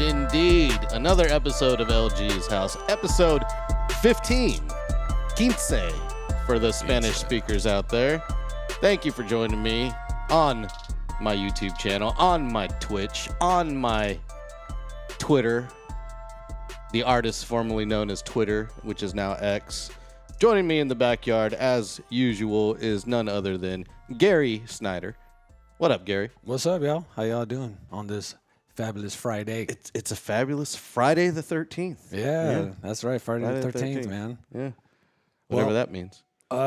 indeed. Another episode of LG's House. Episode 15. Quince for the Spanish speakers out there. Thank you for joining me on my YouTube channel, on my Twitch, on my Twitter. The artist formerly known as Twitter, which is now X. Joining me in the backyard, as usual, is none other than Gary Snyder. What up, Gary? What's up, y'all? How y'all doing on this fabulous Friday? It's a fabulous Friday the 13th. Yeah, that's right. Friday the 13th, man. Yeah. Whatever that means. You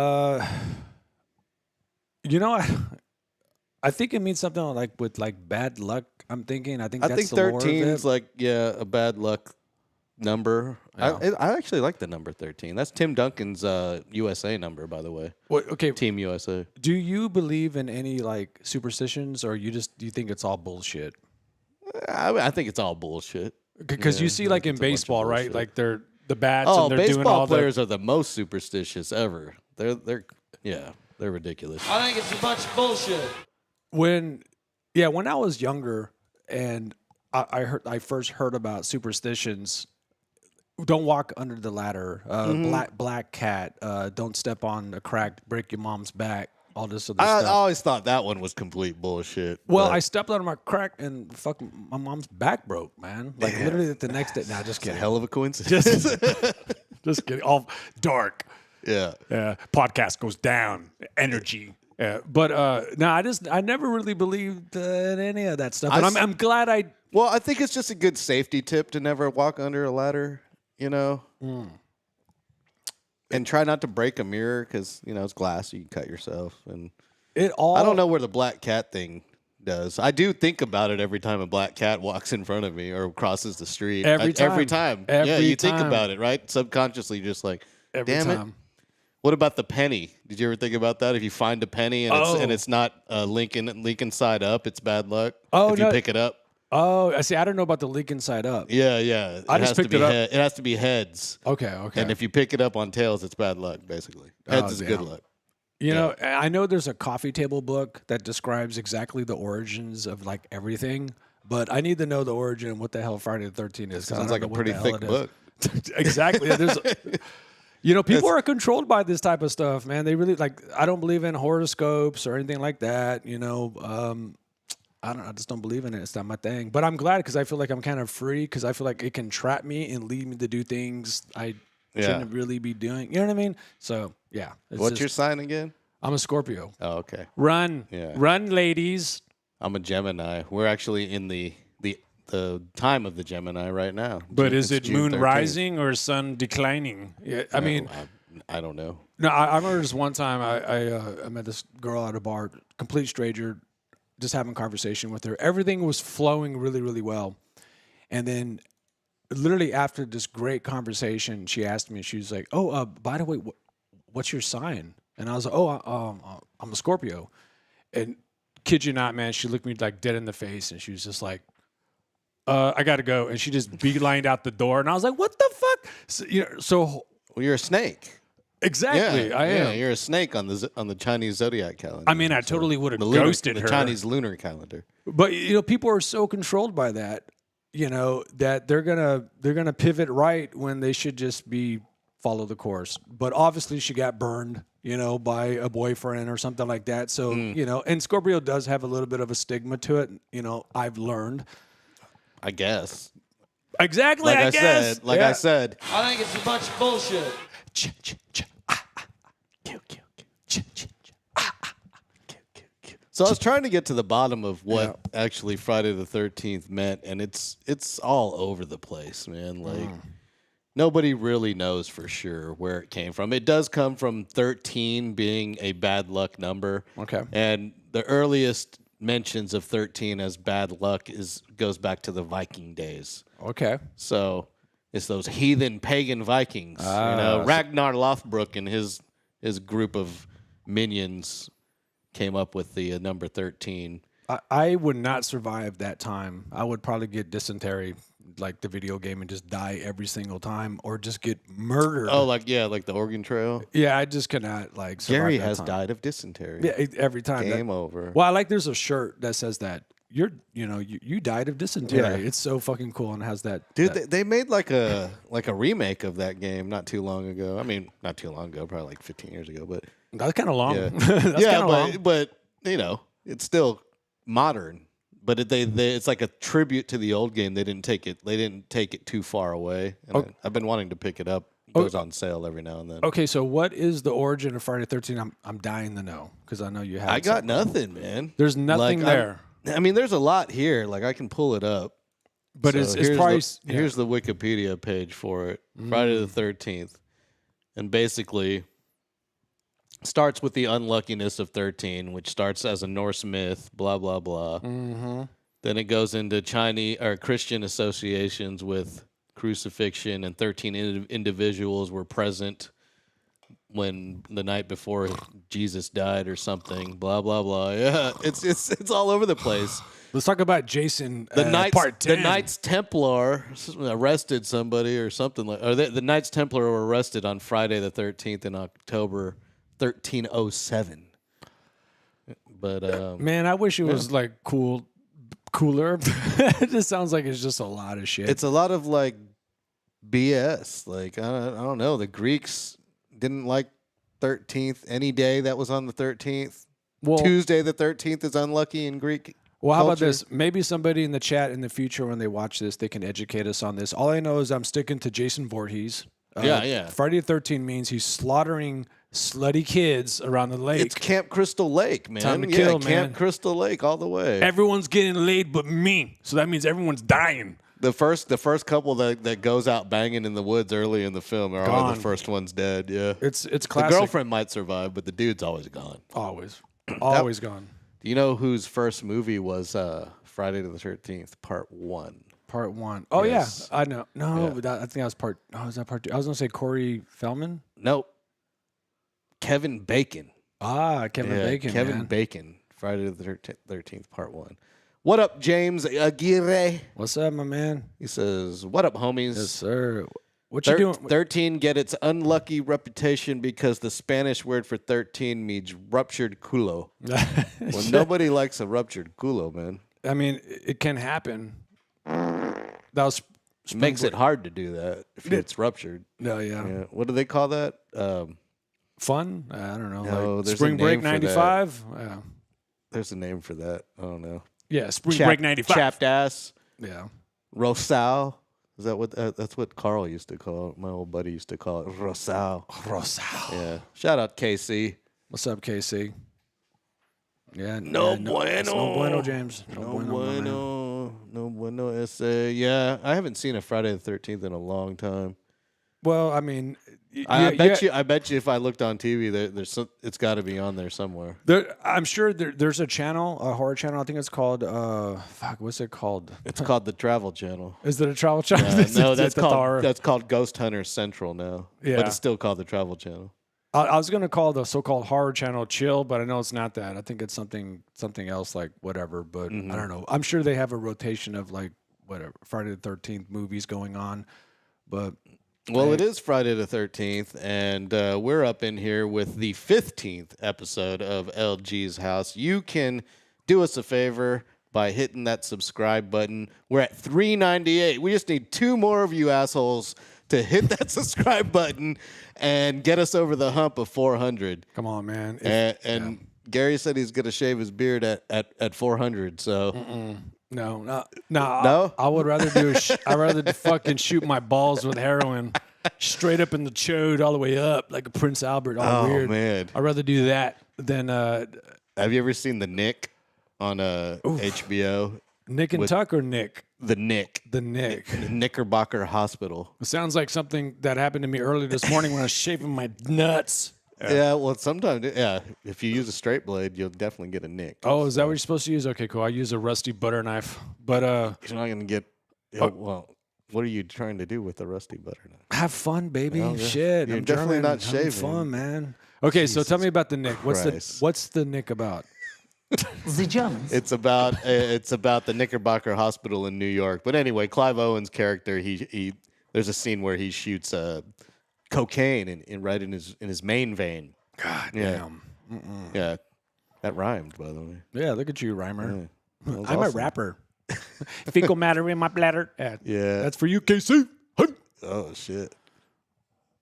know, I think it means something like with like bad luck. I think that's the lore of 13 it. is like, a bad luck number. Yeah. I actually like the number 13. That's Tim Duncan's USA number, by the way. Well, okay. Team USA. Do you believe in any like superstitions, or do you think it's all bullshit? I think it's all bullshit. Because you see, like in baseball, right? Like they're the bats. Oh, and they're doing baseball all players are the most superstitious ever. They're ridiculous. I think it's a bunch of bullshit. When I was younger and I first heard about superstitions. Don't walk under the ladder. Black cat. Don't step on a crack. Break your mom's back. All this other stuff. I always thought that one was complete bullshit. Well, I stepped on my crack and my mom's back broke, man. Like literally the next day. Nah, just kidding. Hell of a coincidence. Just kidding. All dark. Yeah. Podcast goes down. Energy. But I never really believed in any of that stuff. And I'm glad I. Well, I think it's just a good safety tip to never walk under a ladder. You know, and try not to break a mirror because it's glass. You can cut yourself, and I don't know where the black cat thing does. I do think about it every time a black cat walks in front of me or crosses the street. Every time. You think about it, right? Subconsciously, just like, damn it. What about the penny? Did you ever think about that? If you find a penny and it's not Lincoln side up, it's bad luck. If you pick it up. Oh, I see. I don't know about the Lincoln side up. Yeah. I just picked it up. It has to be heads. Okay. And if you pick it up on tails, it's bad luck, basically. Heads is good luck. You know, I know there's a coffee table book that describes exactly the origins of like everything, but I need to know the origin and what the hell Friday the 13th is. Sounds like a pretty thick book. Exactly. People are controlled by this type of stuff, man. They really I don't believe in horoscopes or anything like that. I just don't believe in it. It's not my thing. But I'm glad because I feel like I'm kind of free because I feel like it can trap me and lead me to do things I shouldn't really be doing. You know what I mean? So, yeah. What's your sign again? I'm a Scorpio. Oh, okay. Run. Yeah. Run, ladies. I'm a Gemini. We're actually in the time of the Gemini right now. But is it moon 13th. Rising or sun declining? Yeah, I mean, I don't know. No, I remember this one time I met this girl at a bar, complete stranger, just having conversation with her. Everything was flowing really, really well. And then literally after this great conversation, she asked me, she was like, oh, by the way, what's your sign? And I was like, I'm a Scorpio. And kid you not, man, she looked me like dead in the face and she was just like, I got to go. And she just beelined out the door. And I was like, what the fuck? Well, you're a snake. Exactly, I am. Yeah, you're a snake on the Chinese zodiac calendar. I mean, I totally would have ghosted her. The Chinese lunar calendar. But people are so controlled by that, that they're gonna pivot right when they should just be follow the course. But obviously, she got burned, by a boyfriend or something like that. So and Scorpio does have a little bit of a stigma to it. I've learned. I guess. Exactly. I guess. I said. I think it's a bunch of bullshit. So I was trying to get to the bottom of what actually Friday the 13th meant, and it's all over the place, man. Like nobody really knows for sure where it came from. It does come from 13 being a bad luck number. Okay. And the earliest mentions of 13 as bad luck goes back to the Viking days. Okay. So it's those heathen pagan Vikings. Ragnar Lothbrok and his group of minions came up with the number 13. I would not survive that time. I would probably get dysentery, like the video game, and just die every single time, or just get murdered. Oh, like the Oregon Trail? Yeah, I just cannot survive Gary that has time. died of dysentery. Yeah, every time. Game over. Well, there's a shirt that says that. you died of dysentery. Yeah. It's so fucking cool and has that. Dude, that- they made like a remake of that game not too long ago. I mean, not too long ago, probably like 15 years ago, but that's kind of long. yeah, That's yeah, kinda long. but it's still modern. But it's like a tribute to the old game. They didn't take it too far away. And I've been wanting to pick it up. It goes on sale every now and then. Okay, so what is the origin of Friday the 13th? I'm dying to know because I know you have. I got nothing, man. There's nothing Like, there. I mean, there's a lot here. Like I can pull it up. But So it's here's probably here's the Wikipedia page for it. Friday the 13th, and basically starts with the unluckiness of 13, which starts as a Norse myth. Blah blah blah. Mm-hmm. Then it goes into Chinese or Christian associations with crucifixion, and 13 individuals were present when the night before Jesus died or something. Blah blah blah. Yeah, it's all over the place. Let's talk about Jason. The part 10. Knights Templar arrested somebody or something like. Or the Knights Templar were arrested on Friday the 13th in October 1307. But Man, I wish it was like cooler. It just sounds like it's just a lot of shit. it's a lot of like BS. Like I don't know. The Greeks didn't like 13th. Any day that was on the 13th. well, Tuesday the 13th is unlucky in Greek. Well, how about culture. this? Maybe somebody in the chat in the future when they watch this, they can educate us on this. All I know is I'm sticking to Jason Voorhees. Yeah. Friday the 13th means he's slaughtering slutty kids around the lake. It's Camp Crystal Lake, man. Time to kill, Camp man. Crystal Lake all the way. Everyone's getting laid but me. So that means everyone's dying. The first couple that goes out banging in the woods early in the film are always Gone. the first one's dead. Yeah, It's the classic. girlfriend might survive, but the dude's always gone. Always gone. Do you know whose first movie was Friday the 13th Part 1? Part 1. Oh, Yes. yeah. I know. No, Yeah. but I think that was part. Oh, is that part 2? I was going to say Corey Feldman. Nope. Kevin Bacon. Kevin Bacon. Kevin man. Bacon. Friday the 13th Part 1. What up, James Aguirre? What's up, my man? He says, "What up, homies?" Yes, sir. What you doing? 13 get its unlucky reputation because the Spanish word for 13 means ruptured culo. Well, nobody likes a ruptured culo, man. I mean, it can happen. That was Makes it hard to do that if it's ruptured. No, yeah. Yeah. What do they call that? Fun? I don't know. No, like there's a Spring Break name for that. '95. Yeah. There's a name for that. I don't know. Yeah, Spring Break '95. Chapped ass. Yeah. Rosal. Is that what? That's what Carl used to call it. My old buddy used to call it Rosal. Rosal. Yeah. Shout out KC. What's up, KC? Yeah. No yeah, bueno. No bueno, James. No, No bueno. my man. bueno. No bueno essa. Yeah, I haven't seen a Friday the 13th in a long time. Well, I mean, I bet you if I looked on TV, it's got to be on there somewhere. I'm sure there's a channel, a horror channel. I think it's called. What's it called? It's called the Travel Channel. Is it a travel channel? No, that's called horror. that's called Ghost Hunter Central now. Yeah. But it's still called the Travel Channel. I was gonna call the so-called horror channel Chill, but I know it's not that. I think it's something else, like whatever. But Mm-hmm. I don't know. I'm sure they have a rotation of like whatever Friday the 13th movies going on, but. Well, it is Friday the 13th, and we're up in here with the 15th episode of LG's House. You can do us a favor by hitting that subscribe button. We're at 398. We just need 2 more of you assholes to hit that subscribe button and get us over the hump of 400. Come on, man. And Gary said he's going to shave his beard at 400, so... No. I would rather I'd rather fucking shoot my balls with heroin straight up in the chode all the way up like a Prince Albert. All weird. Man. I'd rather do that than Have you ever seen The Nick on HBO? Nick and Tuck or Nick? The Nick. The Nick. Knickerbocker Hospital. It sounds like something that happened to me early this morning when I was shaving my nuts. Yeah, well, sometimes, if you use a straight blade, you'll definitely get a nick. Oh, is that what you're supposed to use? Okay, cool. I use a rusty butter knife. But You're not going to get, well, what are you trying to do with a rusty butter knife? have fun, baby. Well, yeah. Shit. You're I'm definitely German. not Having shaving. fun, man. Okay, so tell me about the Nick. Christ. What's the Nick about? The Germans. It's about the Knickerbocker Hospital in New York. But anyway, Clive Owen's character, he there's a scene where he shoots cocaine right in his main vein. God Yeah. damn. Yeah, that rhymed, by the way. Yeah, look at you, Rhymer. was I'm a awesome. rapper. Fecal matter in my bladder. Yeah. That's for you, KC. Hey. Oh shit.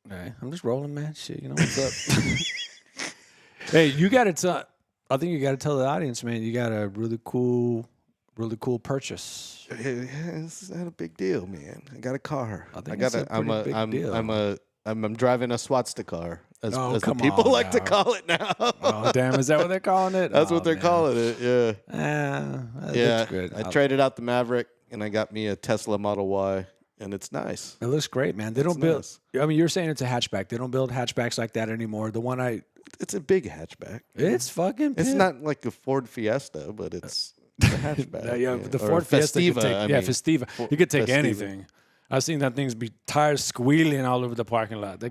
Hey, I'm just rolling, man. Shit, you know what's up? Hey, you got to tell. I think you got to tell the audience, man. You got a really cool purchase. It's not a big deal, man. I got a car. I think it's a pretty big deal. I'm driving a Swatsta car, as the come people on like to now. call it now. Oh, damn! Is that what they're calling it? That's what they're man. calling it. Yeah. That Yeah. looks good. I traded out the Maverick and I got me a Tesla Model Y, and it's nice. It looks great, man. They don't build. I mean, you're saying it's a hatchback. They don't build hatchbacks like that anymore. The one It's a big hatchback. it's fucking. It's big. not like a Ford Fiesta, but it's a hatchback. Yeah, the Or Ford Fiesta Festiva, could take, I yeah, mean. Festiva. You could take Festiva. anything. I've seen that things be tires squealing all over the parking lot.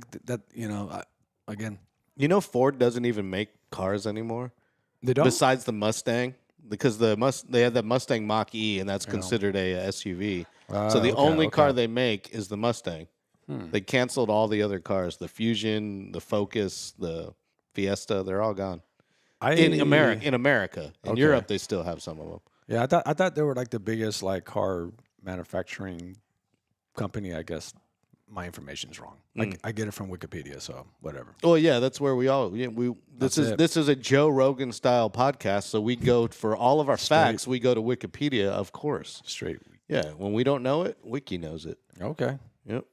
Again, You know, Ford doesn't even make cars anymore. they don't. Besides the Mustang, because they had the Mustang Mach-E, and that's considered a SUV. So the only car they make is the Mustang. They canceled all the other cars: the Fusion, the Focus, the Fiesta. They're all gone in America. In Europe, they still have some of them. Yeah, I thought they were like the biggest like car manufacturing company. I guess my information's wrong. I get it from Wikipedia, so whatever. Oh yeah, that's where we all. Yeah, this is a Joe Rogan style podcast, so we go for all of our facts. We go to Wikipedia, of course. Straight. Yeah, when we don't know it, Wiki knows it. Okay. Yep.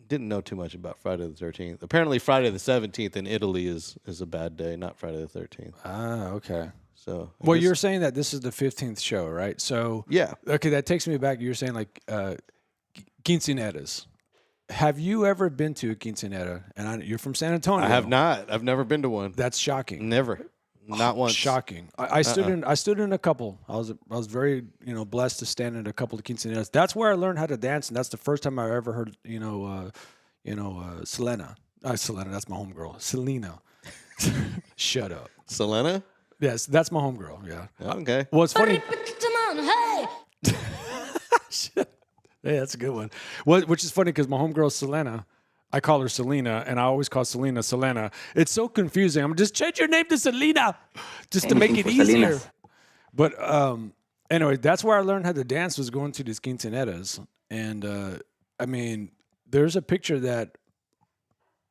Didn't know too much about Friday the 13th. Apparently, Friday the 17th in Italy is a bad day, not Friday the 13th. Ah, okay. So, Well, you're saying that this is the 15th show, right? So yeah. Okay, that takes me back. You're saying like quinceaneras. Have you ever been to a quinceanera? And you're from San Antonio. I have not. I've never been to one. That's shocking. Never. Not once. Shocking. I stood in a couple. I was very blessed to stand in a couple of quinceaneras. That's where I learned how to dance, and that's the first time I ever heard Selena. Selena, that's my homegirl. Selena. Shut up. Selena? Yes, that's my homegirl. Yeah. Okay. Well, it's funny. Hey! Yeah, that's a good one. Well, which is funny because my homegirl Selena, I call her Selena, and I always call Selena Selena. It's so confusing. I'm just change your name to Selena, just to make it easier. But anyway, that's where I learned how to dance, was going to these quinceaneras. And I mean, there's a picture that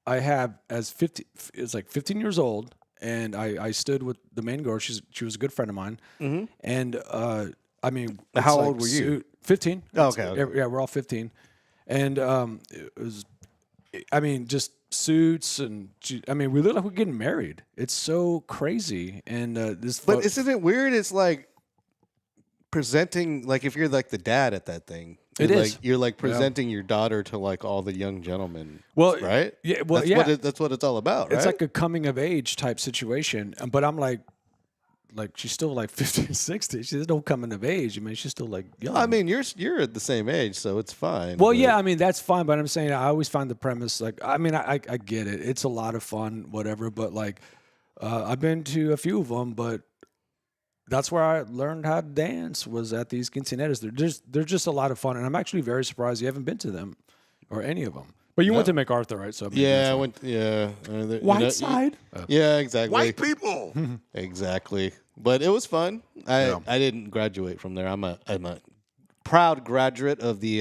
I have as 50. It's like 15 years old, and I stood with the main girl. She was a good friend of mine, and I mean, How old were you? 15. Oh, okay. Yeah, we're all 15, and it was. I mean, just suits, and I mean, we look like we're getting married. It's so crazy, and this. But isn't it weird? It's like presenting, like if you're like the dad at that thing. It you're is. Like, you're like presenting your daughter to like all the young gentlemen. Well, right? Yeah. Well, That's what it's all about, right? It's like a coming of age type situation, but I'm like she's still like 50, 60. She's no coming of age. I mean, she's still like young. I mean, you're at the same age, so it's fine. Well, but- yeah, I mean, that's fine, but I'm saying I always find the premise, like, I mean, I get it. It's a lot of fun, whatever, but like, I've been to a few of them, but that's where I learned how to dance, was at these quinceaneras. They're just a lot of fun, and I'm actually very surprised you haven't been to them or any of them. But you went to MacArthur, right? So Yeah, I went. Yeah, White side. Yeah, exactly. White people. Exactly. But it was fun. I didn't graduate from there. I'm a proud graduate of the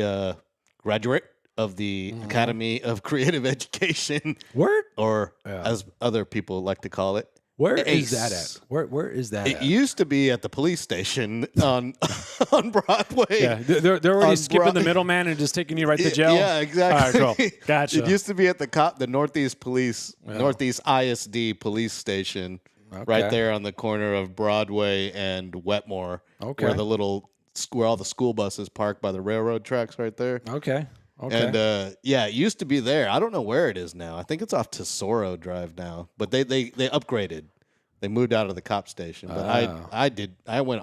Academy of Creative Education, Word? or as other people like to call it. Where is ACE. that at? Where is that It at? used to be at the police station on Broadway. Yeah, they're already On skipping the middleman and just taking you right to jail. Yeah, exactly. All right, cool. Gotcha. It used to be at the Northeast ISD police station, Okay. right there on the corner of Broadway and Wetmore, Okay. where all the school buses park by the railroad tracks right there. Okay. Okay. And it used to be there. I don't know where it is now. I think it's off Tesoro Drive now. But they upgraded. They moved out of the cop station. But I went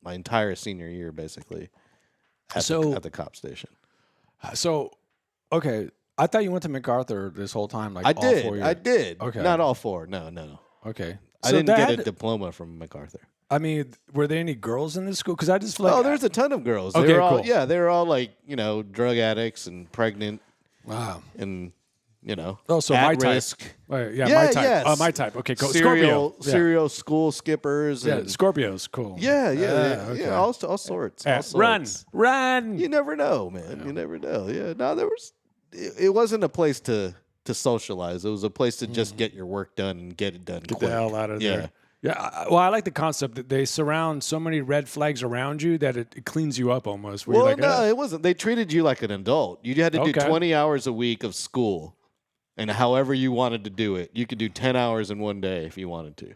my entire senior year basically at the cop station. So, okay. I thought you went to MacArthur this whole time, like I all did. 4 years. I did. Okay. Not all four. No. Okay. I So didn't that get had- a diploma from MacArthur. I mean, were there any girls in this school? Because I just feel like. Oh, there's a ton of girls. Okay, They were all, cool. yeah, they were all like, drug addicts and pregnant Wow. and Oh, so at my type. risk. Yeah, Yeah, my type. yes. My type. Okay, cool. Serial, Scorpio. serial school skippers. Yeah, And, Scorpios. Cool. yeah, all sorts. All sorts. Run. You never know, man. You never know. Yeah, no, there was. It wasn't a place to socialize. It was a place to just get your work done and get it done. Get quick. the hell out of Yeah. there. Yeah, well, I like the concept that they surround so many red flags around you that it cleans you up almost. Where Well, you're like, no, it wasn't. They treated you like an adult. You had to do Okay. 20 hours a week of school, and however you wanted to do it, you could do 10 hours in one day if you wanted to.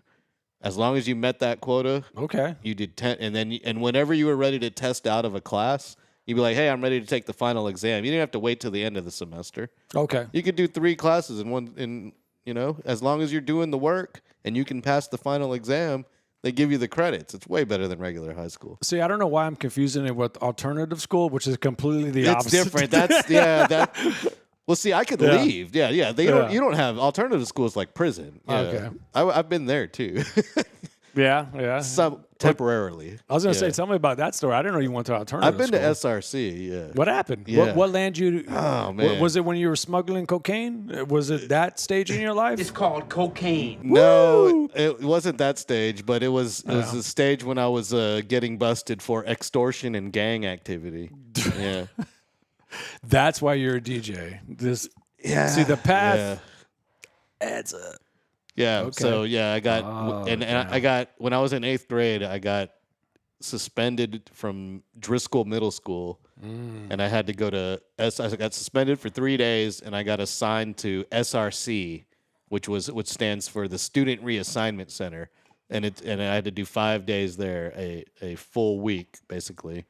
As long as you met that quota, okay. you did 10, and then and whenever you were ready to test out of a class, you'd be like, "Hey, I'm ready to take the final exam." You didn't have to wait till the end of the semester. Okay. You could do 3 classes in one. As long as you're doing the work and you can pass the final exam, they give you the credits. It's way better than regular high school. See, I don't know why I'm confusing it with alternative school, which is completely the It's opposite. different. Well, see, I could leave. Yeah. They don't. You don't have alternative schools like prison. Yeah. Okay. I've been there too. Yeah. Some temporarily. I was going to say, tell me about that story. I didn't know you went to alternative I've been to school. SRC. Yeah. What happened? Yeah. What landed you? Oh, man. Was it when you were smuggling cocaine? Was it that stage in your life? It's called cocaine. No, it wasn't that stage, but it was the stage when I was getting busted for extortion and gang activity. Yeah. That's why you're a DJ. See the path. It's a Yeah. Okay. So I got I got when I was in 8th grade, I got suspended from Driscoll Middle School, and I had to go to I got suspended for 3 days, and I got assigned to SRC, which stands for the Student Reassignment Center, and I had to do 5 days there, a full week basically.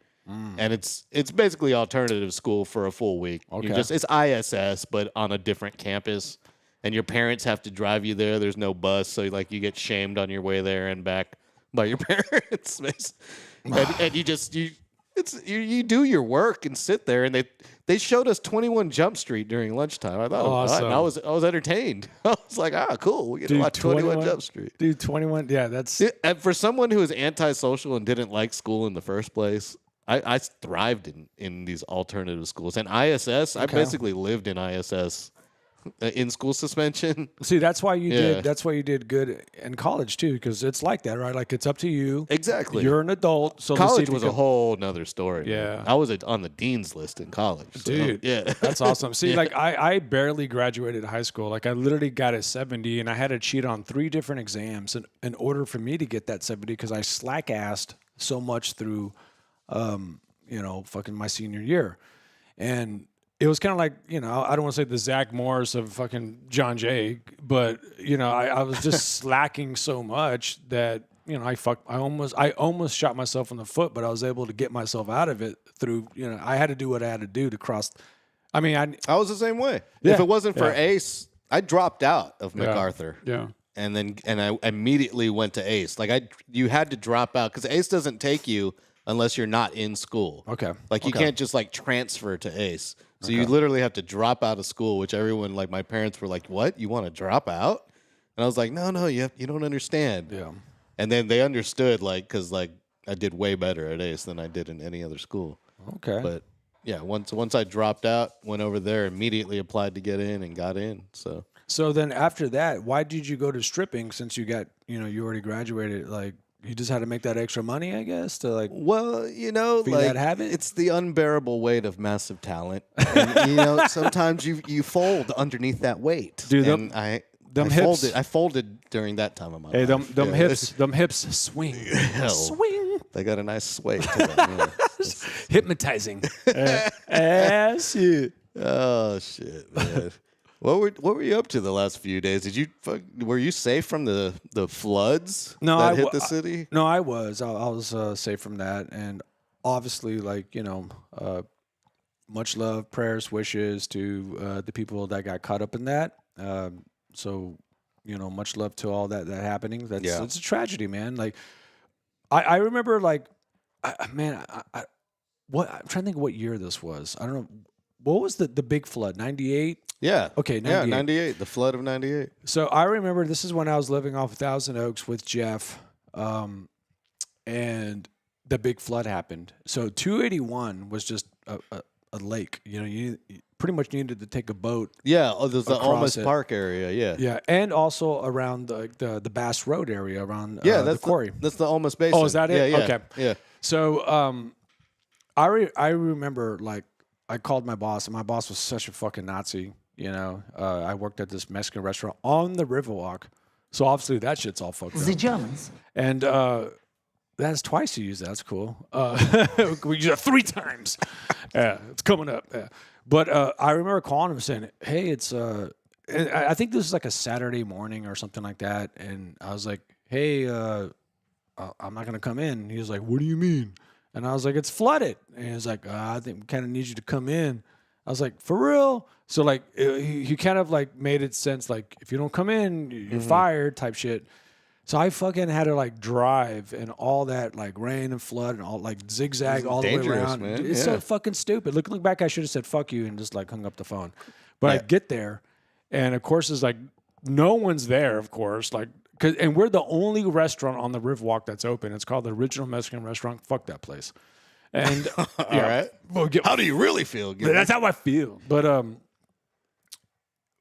And it's basically alternative school for a full week. Okay. It's ISS, but on a different campus. And your parents have to drive you there. There's no bus, so you get shamed on your way there and back by your parents. and you do your work and sit there. And they showed us 21 Jump Street during lunchtime. I thought Awesome. I was entertained. I was like, cool. We get to watch 21 Jump Street. Dude, 21. Yeah, that's And for someone who was antisocial and didn't like school in the first place, I thrived in these alternative schools. And ISS, I basically lived in ISS. In school suspension. See, that's why you did. That's why you did good in college too, because it's like that, right? Like it's up to you. Exactly. You're an adult, so College was a whole nother story. Yeah. Man. I was on the dean's list in college. So, dude. Yeah. That's awesome. See, like I barely graduated high school. Like I literally got a 70, and I had to cheat on 3 different exams in order for me to get that 70 because I slack-assed so much through, fucking my senior year, and. It was kind of like, I don't want to say the Zach Morris of fucking John Jay, but, I was just slacking so much that, I almost shot myself in the foot, but I was able to get myself out of it through, I had to do what I had to do to cross. I mean, I was the same way. Yeah. If it wasn't for ACE, I dropped out of MacArthur. Yeah. And I immediately went to ACE. Like you had to drop out because ACE doesn't take you unless you're not in school. Okay. Like you can't just transfer to ACE. So you literally have to drop out of school, which everyone, like my parents were like, "What? You want to drop out?" And I was like, "No, you don't understand." Yeah. And then they understood, because I did way better at ACE than I did in any other school. Okay. But yeah, once I dropped out, went over there, immediately applied to get in and got in. So then after that, why did you go to stripping since you got, you already graduated? Like, you just had to make that extra money, I guess, to Well, that habit? It's the unbearable weight of massive talent. And, sometimes you fold underneath that weight. Dude, and them hips. I folded during that time of my Hey, life. them hips swing. Swing. They got a nice sway to them. Yeah. Hypnotizing. Shit. Oh shit, man. What were you up to the last few days? Were you safe from the floods that hit the city? No, I was. I was safe from that, and obviously, much love, prayers, wishes to the people that got caught up in that. So, much love to all that happening. It's a tragedy, man. Like, I remember, I'm trying to think what year this was. I don't know. What was the big flood? 98? Yeah. Okay, 98. Yeah, 98. The flood of 98. So I remember this is when I was living off Thousand Oaks with Jeff, and the big flood happened. So 281 was just a lake. You know, you pretty much needed to take a boat. Yeah, there's the Across Almost it. Park area. Yeah, Yeah, and also around the Bass Road area around yeah. the That's quarry. that's the Almost Basin. Oh, is that it? Yeah, yeah, Okay. yeah. So I remember like I called my boss, and my boss was such a fucking Nazi. You know, I worked at this Mexican restaurant on the Riverwalk, so obviously that shit's all fucked The up. Germans. And that's twice you use that. That's cool. We use it 3 times. Yeah, it's coming up. Yeah. But I remember calling him and saying, "Hey, it's and I think this is like a Saturday morning or something like that." And I was like, "Hey, I'm not gonna come in." He was like, "What do you mean?" And I was like, "It's flooded." And he was like, "I think we kind of need you to come in." I was like, "For real?" So like he kind of like made it sense like if you don't come in, you're fired type shit. So I fucking had to like drive and all that like rain and flood and all like zigzag all the way dangerous, around. man. It's Yeah. so fucking stupid. Looking back, I should have said fuck you and just like hung up the phone. But I Yeah. get there, and of course it's like no one's there. Of course, like and we're the only restaurant on the Riverwalk that's open. It's called the Original Mexican Restaurant. Fuck that place. And All right. well, How do you really feel? Gary? that's how I feel. But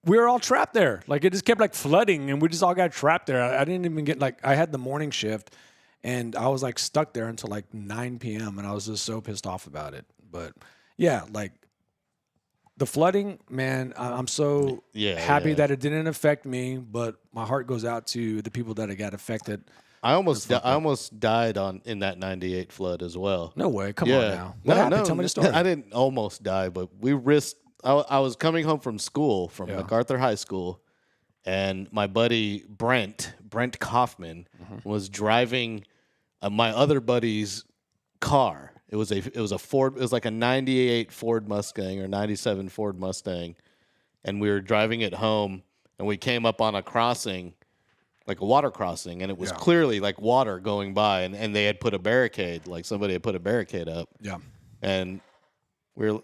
we were all trapped there. Like it just kept like flooding, and we just all got trapped there. I didn't even get like I had the morning shift, and I was like stuck there until like 9 p.m. and I was just so pissed off about it. But yeah, like the flooding, man, I'm so happy yeah. that it didn't affect me. But my heart goes out to the people that it got affected. I almost died in that '98 flood as well. No way, come Yeah. on now. What happened? Tell me the story. I didn't almost die, but we risked. I was coming home from school from MacArthur High School, and my buddy Brent Kaufman was driving my other buddy's car. It was a Ford. It was like a '98 Ford Mustang or '97 Ford Mustang, and we were driving it home, and we came up on a crossing, like a water crossing, and it was clearly like water going by, and they had put a barricade, like somebody had put a barricade up. Yeah. And we're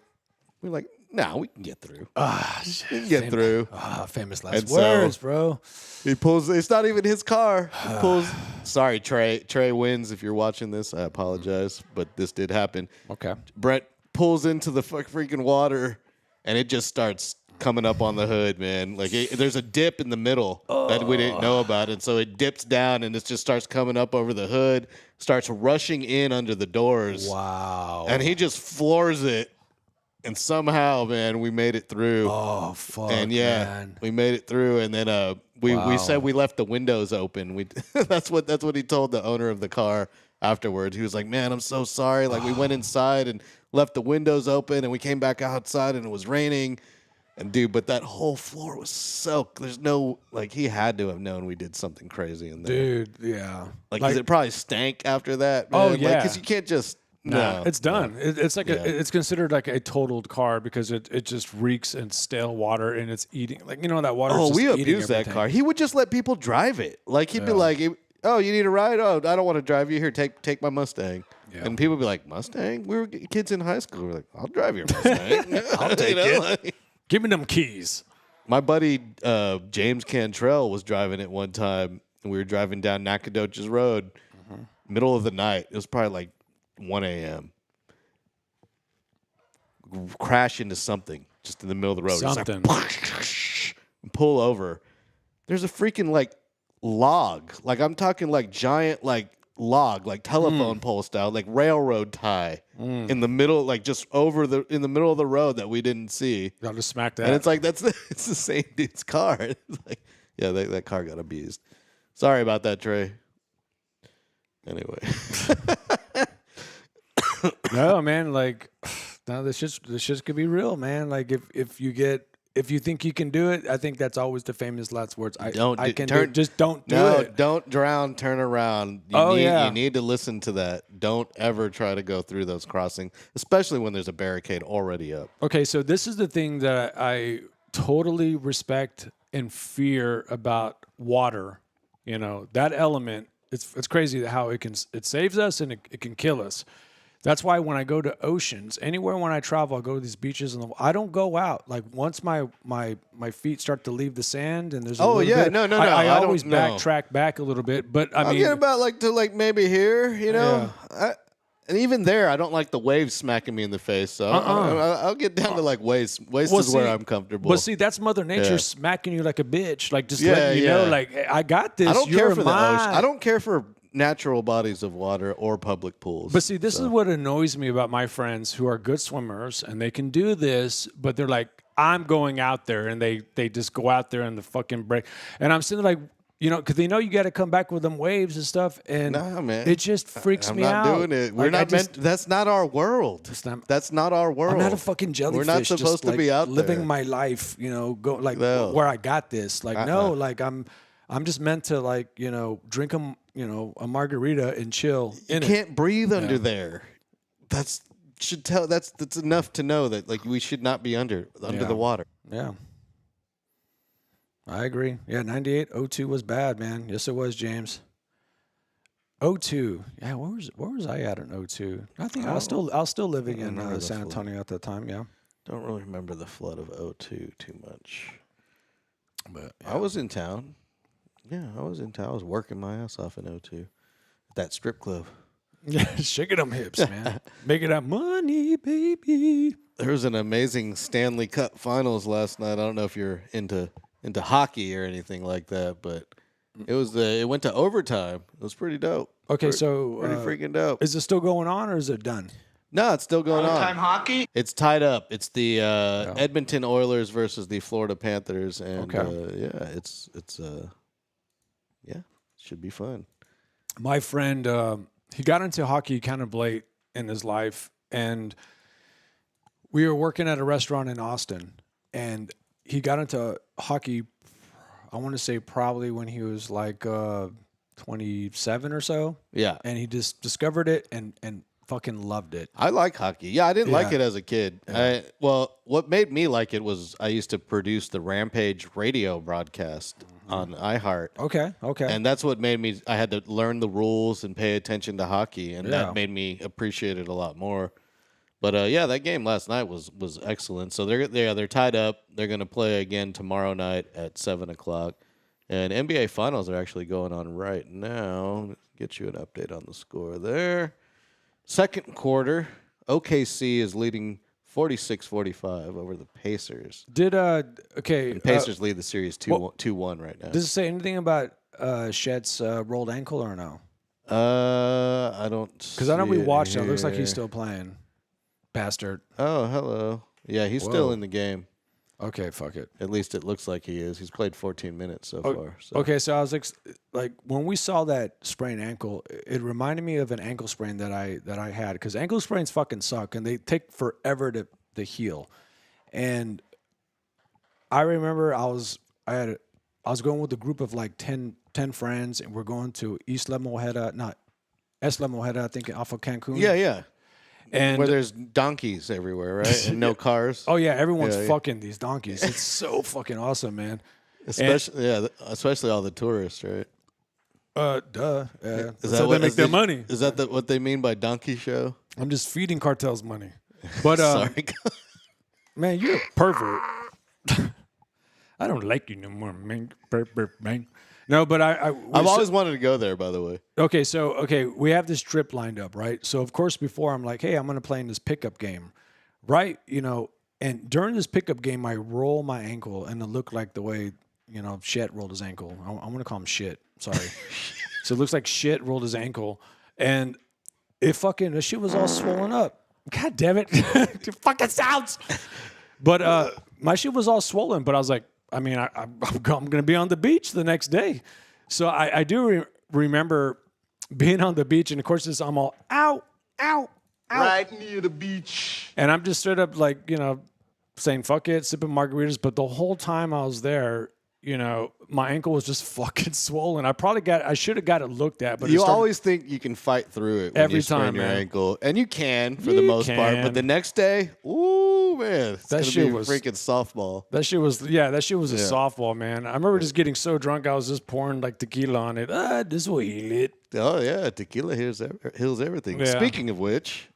like, nah, we can get through. We can get through. Famous And last so- words, bro. He pulls. It's not even his car. He pulls. Sorry, Trey. Trey wins. If you're watching this, I apologize, but this did happen. Okay. Brett pulls into the freaking water, and it just starts coming up on the hood, man. Like there's a dip in the middle that we didn't know about, and so it dips down, and it just starts coming up over the hood, starts rushing in under the doors. Wow. And he just floors it, and somehow, man, we made it through. Oh fuck, And yeah, man. we made it through, and then we said we left the windows open. We that's what he told the owner of the car afterwards. He was like, "Man, I'm so sorry. Like we went inside and left the windows open, and we came back outside, and it was raining." And dude, but that whole floor was soaked. There's no like he had to have known we did something crazy in there. Dude, yeah. Like 'cause it probably stank after that. Man. Oh, Like, yeah. because you can't just no. It's done. It's like Yeah. it's considered like a totaled car because it just reeks and stale water and it's eating like that water. Oh, is just we eating abused that everything. car. He would just let people drive it. Like he'd be like, "Oh, you need a ride? Oh, I don't want to drive you. Here, take my Mustang." Yeah. And people would be like, "Mustang? We were kids in high school. We were like, I'll drive your Mustang. I'll take it. Give me them keys. My buddy James Cantrell was driving it one time, and we were driving down Nacogdoches Road, middle of the night. It was probably like 1 a.m. Crash into something just in the middle of the road. Something. It's like, pull over. There's a freaking like log. Like I'm talking like giant like log, like telephone pole style, like railroad tie in the middle, like just in the middle of the road that we didn't see. I'll just smack that. And it's like it's the same dude's car. It's like, yeah, that car got abused. Sorry about that, Trey. Anyway, no, man. Like, no, this just could be real, man. Like, if you think you can do it, I think that's always the famous last words. Just don't do it. Don't drown. Turn around. You need to listen to that. Don't ever try to go through those crossings, especially when there's a barricade already up. Okay, so this is the thing that I totally respect and fear about water. That element. It's crazy how it saves us and it can kill us. That's why when I go to oceans, anywhere when I travel, I go to these beaches and I don't go out. Like once my feet start to leave the sand and there's a little bit, no. I don't always know. backtrack back a little bit. But I mean, get about like to maybe here, Yeah. And even there, I don't like the waves smacking me in the face. So I'll get down to like waist. Waist is where I'm comfortable. But see, that's Mother Nature smacking you like a bitch. Like just Yeah, letting you know, yeah. like, hey, I got this. I don't You're care for mine. the ocean. I don't care for natural bodies of water or public pools. But see, this is what annoys me about my friends who are good swimmers and they can do this, but they're like, I'm going out there, and they just go out there in the fucking break. And I'm sitting there like, you know, because they know you got to come back with them waves and stuff, and Nah, man. it just freaks me out. I'm not doing it. We're not meant. That's not our world. That's not our world. I'm not a fucking jellyfish. We're not supposed just, to like, be out living there. my life. You know, go like No. where I got this. Like no, like I'm just meant to like drink a margarita and chill. You can't breathe under there. That's enough to know that like we should not be under the water. Yeah. I agree. Yeah, 98, 02 was bad, man. Yes, it was, James. 02. Yeah, where was I at in 02? I think I was still living in San Antonio at that time, yeah. Don't really remember the flood of 02 too much. But I was in town. Yeah, I was in town. I was working my ass off in 02 at that strip club. yeah, shaking them hips, man. Making that money, baby. There was an amazing Stanley Cup Finals last night. I don't know if you're into hockey or anything like that, but it went to overtime. It was pretty dope. Okay, pretty freaking dope. Is it still going on or is it done? No, it's still going on. Time hockey? It's tied up. It's the Edmonton Oilers versus the Florida Panthers, and should be fun. My friend, he got into hockey kind of late in his life, and we were working at a restaurant in Austin, and he got into hockey, I want to say probably when he was like 27 or so. Yeah. And he just discovered it and fucking loved it. I like hockey. Yeah, I didn't like Yeah. it as a kid. What made me like it was I used to produce the Rampage radio broadcast on iHeart. Okay. And that's what made me, I had to learn the rules and pay attention to hockey, and Yeah. that made me appreciate it a lot more. But that game last night was excellent. So they're tied up. They're going to play again tomorrow night at 7:00. And NBA Finals are actually going on right now. Let's get you an update on the score there. Second quarter, OKC is leading 46-45 over the Pacers. And Pacers lead the series 2-1 right now. does it say anything about Chet's rolled ankle or no? I don't. Because I know we watched it. It looks like here. he's still playing. Bastard. Oh, hello. Yeah, he's still in the game. Okay, fuck it. At least it looks like he is. He's played 14 minutes so far. So. Okay, so I was like when we saw that sprained ankle, it reminded me of an ankle sprain that I had, because ankle sprains fucking suck and they take forever to heal. And I remember I was going with a group of like 10 friends, and we're going to East La Mojeda, not Es La Mojeda, I think off of Cancun. Yeah. And where there's donkeys everywhere, right? And no cars. Oh yeah, everyone's fucking these donkeys. It's so fucking awesome, man. Especially all the tourists, right? Duh. Yeah. Is That's how they make their money. Is that what they mean by donkey show? I'm just feeding cartels money. But Sorry. man, you're a pervert. I don't like you no more, man. Man. No, but I've always wanted to go there, by the way. Okay, we have this trip lined up, right? So of course, before I'm like, hey, I'm gonna play in this pickup game, right? And during this pickup game, I roll my ankle, and it looked like the way Shit rolled his ankle. I'm gonna call him Shit. Sorry. So it looks like Shit rolled his ankle, and the shit was all swollen up. God damn it, it fucking sounds. But my shit was all swollen. But I was like, I'm going to be on the beach the next day. So I do remember being on the beach, and of course, I'm all, ow. Right near the beach. And I'm just straight up like, saying, fuck it, sipping margaritas. But the whole time I was there, my ankle was just fucking swollen. I should have got it looked at. But You always think you can fight through it when Every you sprain time, your man. ankle. And you can for the most part. But the next day, ooh, man. It's That gonna shit be was- freaking softball. That shit was a softball, man. I remember just getting so drunk, I was just pouring like tequila on it. This will heal it. Oh, yeah. Tequila heals everything. Yeah. Speaking of which,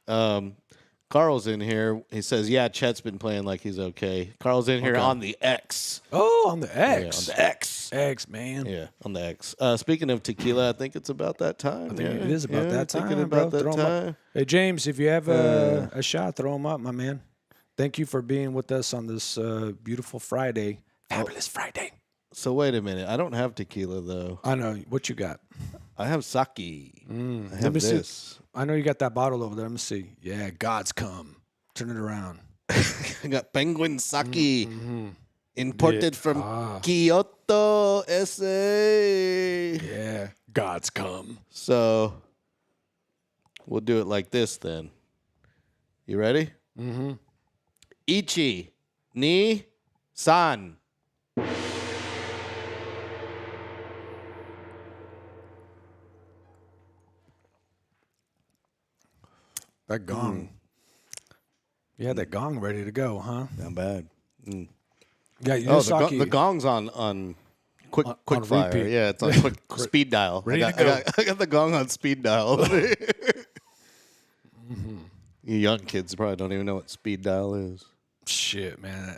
Carl's in here. He says, yeah, Chet's been playing like he's okay. Carl's in here on the X. Oh, on the Yeah, X. on the X. X, man. Yeah, on the X. Speaking of tequila, I think it's about that time. I think it is about that time, Thinking bro. about that Throw 'em up. time. Hey, James, if you have a shot, throw them up, my man. Thank you for being with us on this beautiful Friday. Fabulous Friday. So wait a minute. I don't have tequila, though. I know. What you got? I have sake. I Let have me see. this. I know you got that bottle over there. Let me see. Yeah, God's come. Turn it around. I got penguin sake. Imported from Kyoto, SA. Yeah, God's come. So we'll do it like this then. You ready? Mm-hmm. Ichi ni san. That gong. You had that gong ready to go, huh? Not bad. Yeah, you Oh, sake. the gong's on quick on fire. repeat. Yeah, it's on quick speed dial. Ready I to go. I got the gong on speed dial. You young kids probably don't even know what speed dial is. Shit, man.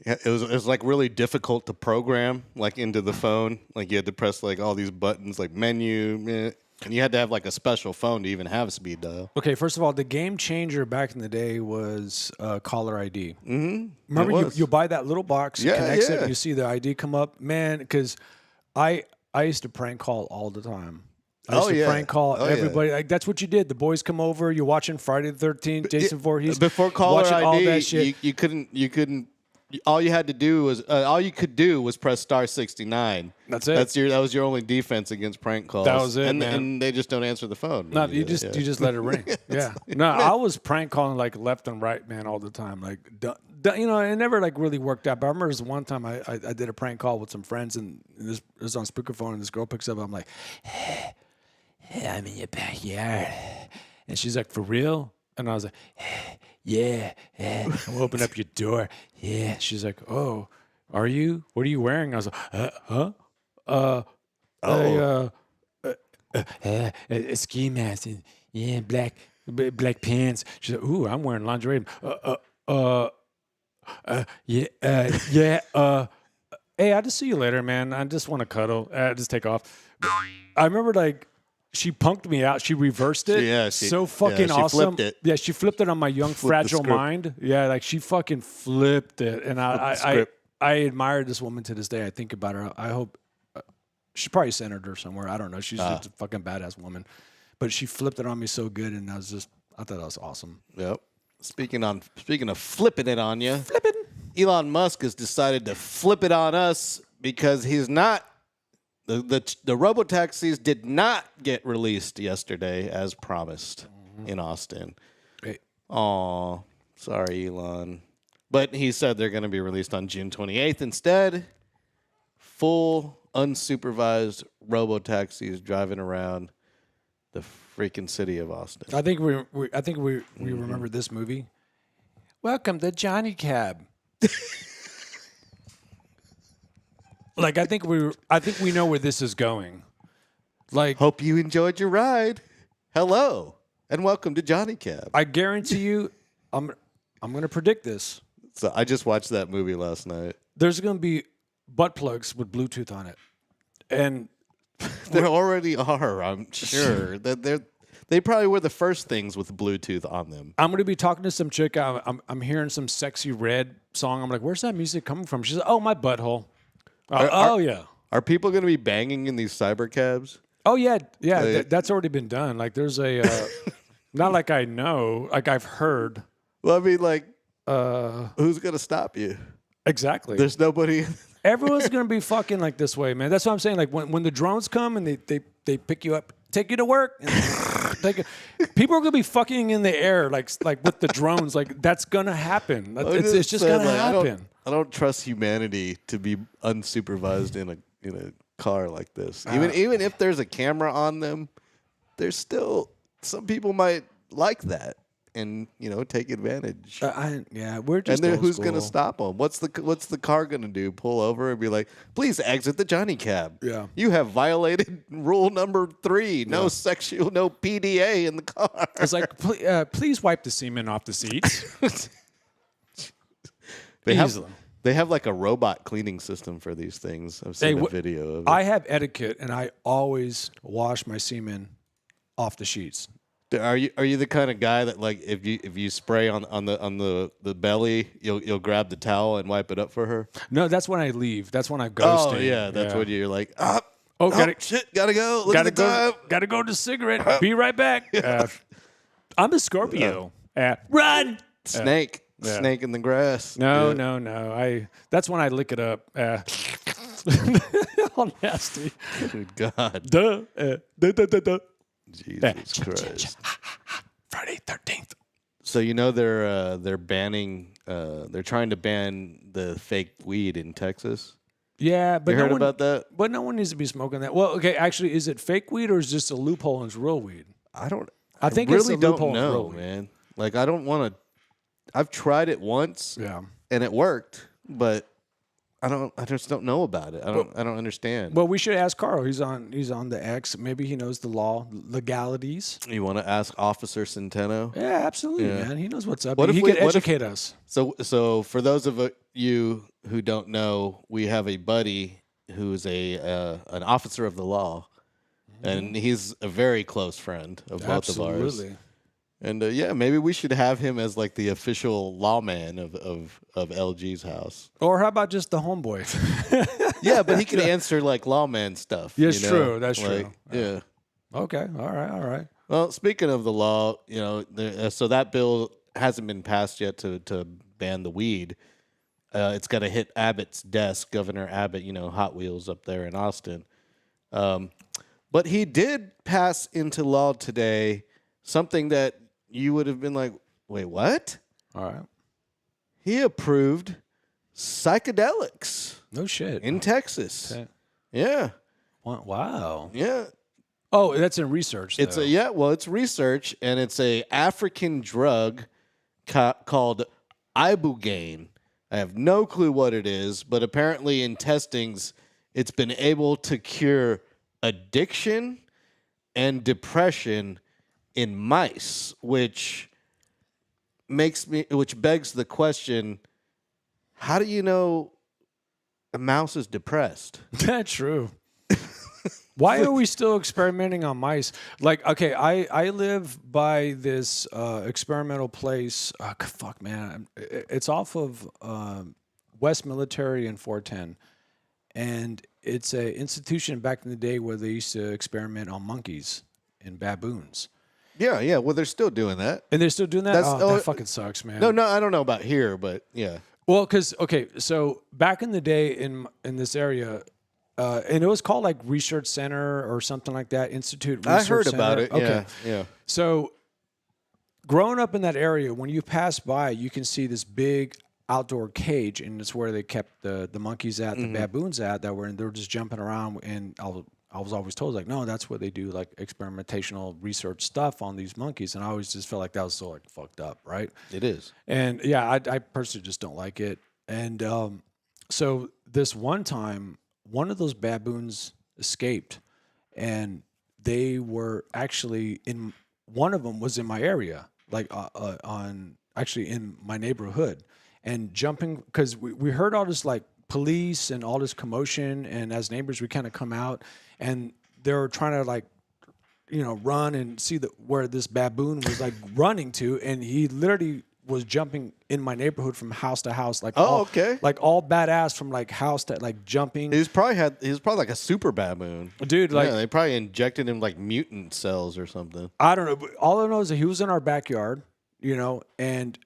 Yeah, it was like really difficult to program like into the phone. Like you had to press like all these buttons, like menu, and you had to have like a special phone to even have a speed dial. Okay, first of all, the game changer back in the day was caller ID. Mm-hmm. Remember, you buy that little box, Yeah, connects it, yeah. and you see the ID come up. Man, because I used to prank call all the time. I used to prank call everybody. Like, that's what you did. The boys come over. You're watching Friday the 13th, Jason Voorhees. Before caller watching ID, all that shit. you couldn't. All you had to do was all you could do was press star 69. That's it. That was your only defense against prank calls. That was it, and, man. And they just don't answer the phone. No, you just let it ring. Yeah. No, I was prank calling like left and right, man, all the time. Like, it never like really worked out. But I remember this one time I did a prank call with some friends, and this was on speakerphone, and this girl picks up. I'm like, hey, I'm in your backyard, and she's like, for real? And I was like, yeah. I'll open up your door. Yeah. She's like, oh, are you? What are you wearing? I was like, huh? A ski mask and black pants. She's like, ooh, I'm wearing lingerie. Hey, I'll just see you later, man. I just want to cuddle. Just take off. I remember like she punked me out. She reversed it. Yeah, so fucking she awesome. flipped it. Yeah, she flipped it on my young fragile script. mind. Yeah, like she fucking flipped it, and I admire this woman to this day. I think about her. I hope she probably centered her somewhere. I don't know. She's just a fucking badass woman, but she flipped it on me so good, and I thought that was awesome. Yep. Speaking of flipping it on you, Elon Musk has decided to flip it on us because he's not. The robo-taxis did not get released yesterday as promised in Austin. Great. Aw, sorry, Elon. But he said they're going to be released on June 28th instead. Full, unsupervised robo-taxis driving around the freaking city of Austin. I think we remember this movie. Welcome to Johnny Cab. Like I think we know where this is going. Like Hope you enjoyed your ride. Hello, and welcome to Johnny Cab. I guarantee you, I'm going to predict this. So I just watched that movie last night. There's going to be butt plugs with Bluetooth on it, and There already are, I'm sure. They probably were the first things with Bluetooth on them. I'm going to be talking to some chick. I'm hearing some Sexy Red song. I'm like, where's that music coming from? She's like, oh, my butthole. Yeah. Are people going to be banging in these cyber cabs? Oh yeah. That's already been done. Like there's a, not like I know, like I've heard. Well, I mean, like, who's going to stop you? Exactly. There's nobody. Everyone's going to be fucking like this way, man. That's what I'm saying. Like when the drones come and they pick you up, take you to work. And people are going to be fucking in the air, like with the drones. Like that's going to happen. It's just going to happen. I don't trust humanity to be unsupervised in a car like this. Even if there's a camera on them, there's still some people might like that. and take advantage. We're just. And then old who's school. going to stop them? What's the car going to do? Pull over and be like, please exit the Johnny cab. Yeah. You have violated rule number 3. No PDA in the car. It's like, please wipe the semen off the seats. They have like a robot cleaning system for these things. I've seen a video of it. I have etiquette, and I always wash my semen off the sheets. Are you the kind of guy that like if you spray on the belly, you'll grab the towel and wipe it up for her? No, that's when I leave. That's when I ghost. Oh yeah, that's when you're like, gotta go. Look at the time. Gotta go to cigarette. Be right back. I'm a Scorpio. Run. Snake in the grass. No. That's when I lick it up. All nasty. Good God. Duh. Jesus Christ. Friday 13th. So they're banning. They're trying to ban the fake weed in Texas. Yeah, but you heard about that? But no one needs to be smoking that. Well, okay, actually, is it fake weed or is this a loophole and it's real weed? I think really it's a loophole don't and know, real weed. man. Like I don't want to. I've tried it once, and it worked, but I just don't know about it. I don't understand. Well, we should ask Carl. He's on the X. Maybe he knows the law, legalities. You want to ask Officer Centeno? Yeah, absolutely, man. He knows what's up. What if he could educate us. So for those of you who don't know, we have a buddy who's an officer of the law, and he's a very close friend of both of ours. Absolutely. And maybe we should have him as like the official lawman of LG's house. Or how about just the homeboy? Yeah, but he can answer like lawman stuff. Yes, true. That's true. Yeah. Okay. All right. Well, speaking of the law, so that bill hasn't been passed yet to ban the weed. It's got to hit Abbott's desk, Governor Abbott. Hot Wheels up there in Austin. But he did pass into law today something that you would have been like, wait, what? All right. He approved psychedelics. No shit. In Texas. Okay. Yeah. Wow. Yeah. Oh, that's in research, though. It's research, and it's a African drug called ibogaine. I have no clue what it is, but apparently in testings, it's been able to cure addiction and depression in mice, which begs the question, how do you know a mouse is depressed? That's true. Why are we still experimenting on mice? Like, okay, I live by this experimental place. Fuck, man. It's off of West Military and 410. And it's an institution back in the day where they used to experiment on monkeys and baboons. Yeah. Well, they're still doing that. And they're still doing that? That fucking sucks, man. No, I don't know about here, but yeah. Well, because, okay, so back in the day in this area, and it was called like Research Center or something like that, Institute Research I heard Center. about it, Okay. yeah. So growing up in that area, when you pass by, you can see this big outdoor cage, and it's where they kept the monkeys at, the baboons at, they were just jumping around, and I was always told, like, no, that's where they do like experimentational research stuff on these monkeys. And I always just felt like that was so like fucked up, right? It is. And yeah, I personally just don't like it. And so this one time, one of those baboons escaped, and they were actually one of them was in my area, like in my neighborhood, and jumping, because we heard all this like police and all this commotion, and as neighbors we kind of come out, and they were trying to like run and see where this baboon was like running to, and he literally was jumping in my neighborhood from house to house, like all badass from like house to like jumping. He was probably like a super baboon, dude. Like they probably injected him like mutant cells or something. I don't know. But all I know is that he was in our backyard, and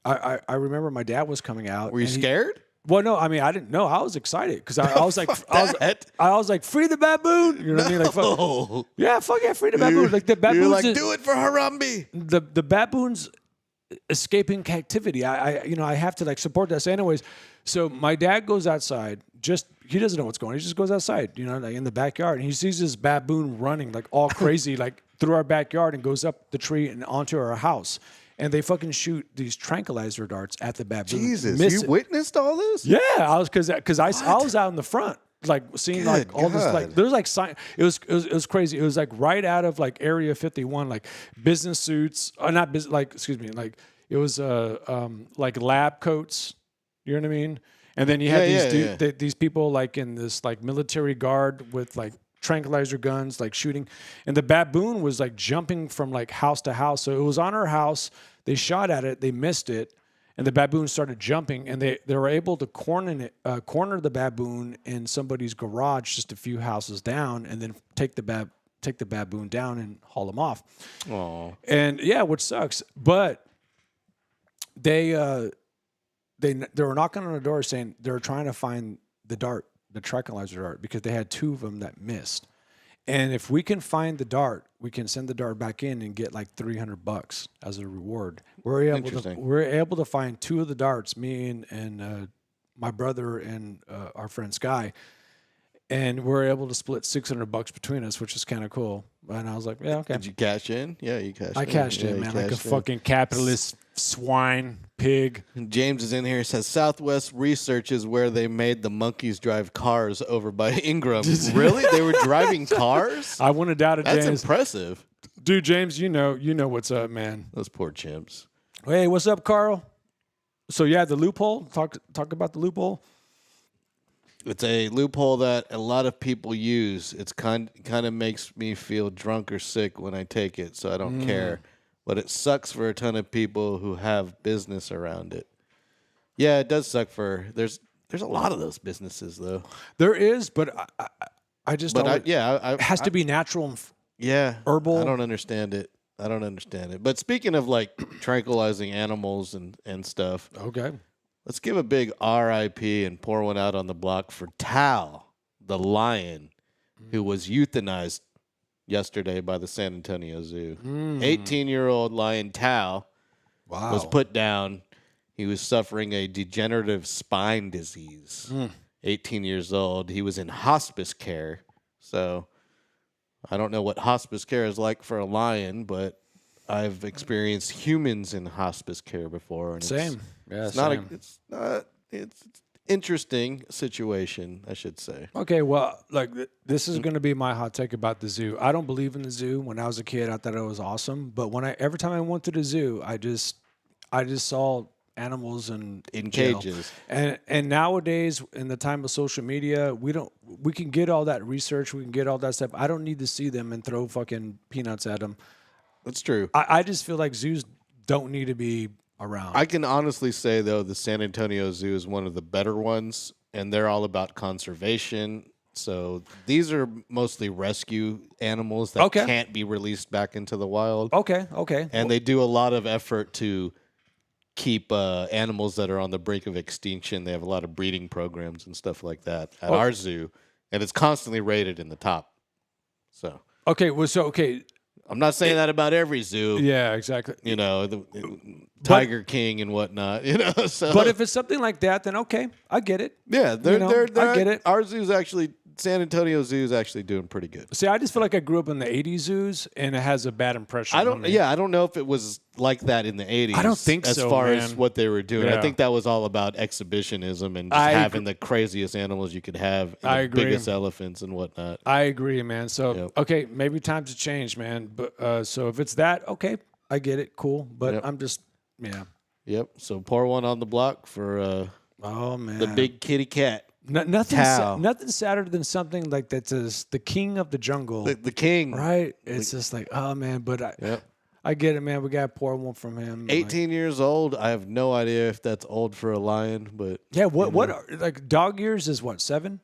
I remember my dad was coming out. Were you scared? Well, no, I mean, I didn't know. I was excited because I was like, I was like, free the baboon. You know what I mean? Like, fuck, yeah, fuck yeah, free the baboon. Like the baboons. You're like, do it for Harambe. The baboons escaping captivity. I have to like support that. So anyways, so my dad goes outside, he doesn't know what's going on. He just goes outside, like in the backyard, and he sees this baboon running like all crazy, like through our backyard and goes up the tree and onto our house. And they fucking shoot these tranquilizer darts at the baboon. Jesus, you witnessed all this? Yeah, I was because I was out in the front, like seeing like all this, like there was like sign. It was crazy. It was like right out of like Area 51, like business suits, not business, like excuse me, like it was like lab coats. You know what I mean? And then you had these people like in this like military guard with like tranquilizer guns, like shooting, and the baboon was like jumping from like house to house. So it was on our house. They shot at it, they missed it, and the baboon started jumping, and they were able to corner the baboon in somebody's garage just a few houses down, and then take the baboon down and haul him off. Oh, and yeah, which sucks. But they were knocking on the door saying they were trying to find the tranquilizer dart, because they had 2 of them that missed. And if we can find the dart, we can send the dart back in and get like $300 as a reward. We're able to find 2 of the darts, me and my brother and our friend Sky, and we're able to split $600 between us, which is kind of cool. And I was like, yeah, okay. Did you cash in? Yeah, you cashed in. I cashed in, man, like a fucking capitalist swine pig. James is in here. Says Southwest Research is where they made the monkeys drive cars over by Ingram. Really? They were driving cars? I wouldn't doubt it, James. That's impressive. Dude, James, you know what's up, man. Those poor chimps. Hey, what's up, Carl? So yeah, the loophole. Talk about the loophole. It's a loophole that a lot of people use. It's kind of makes me feel drunk or sick when I take it, so I don't care. But it sucks for a ton of people who have business around it. Yeah, it does suck for there's a lot of those businesses though. There is, but I just don't. It has to be natural and herbal. I don't understand it. But speaking of like tranquilizing animals and stuff. Okay. Let's give a big RIP and pour one out on the block for Tal, the lion, who was euthanized yesterday by the San Antonio Zoo. 18-year-old lion Tal was put down. He was suffering a degenerative spine disease. 18 years old. He was in hospice care. So I don't know what hospice care is like for a lion, but I've experienced humans in hospice care before. And Same. It's interesting situation, I should say. Okay, well, like this is going to be my hot take about the zoo. I don't believe in the zoo. When I was a kid, I thought it was awesome, but every time I went to the zoo, I just saw animals in cages. And nowadays, in the time of social media, we can get all that research, we can get all that stuff. I don't need to see them and throw fucking peanuts at them. That's true. I just feel like zoos don't need to be around. I can honestly say, though, the San Antonio Zoo is one of the better ones, and they're all about conservation. So these are mostly rescue animals that can't be released back into the wild. Okay. And they do a lot of effort to keep animals that are on the brink of extinction. They have a lot of breeding programs and stuff like that at our zoo, and it's constantly rated in the top. So I'm not saying that about every zoo. Yeah, exactly. The Tiger King and whatnot. So. But if it's something like that, then okay, I get it. Yeah, I get it. Our zoo's actually, San Antonio Zoo is actually doing pretty good. See, I just feel like I grew up in the '80s zoos, and it has a bad impression. I don't know if it was like that in the '80s. I don't think so. As far as what they were doing, Yeah. I think that was all about exhibitionism and just having the craziest animals you could have, and the biggest elephants and whatnot. I agree, man. So okay, maybe times have changed, man. But so if it's that, okay, I get it, cool. But I'm just, Yep. So pour one on the block for the big kitty cat. Nothing sadder than something like that's the king of the jungle. The king. Right? It's just like, oh, man. But I get it, man. We got to pour one from him. 18 years old. I have no idea if that's old for a lion, but... Yeah, like dog years is what, 7?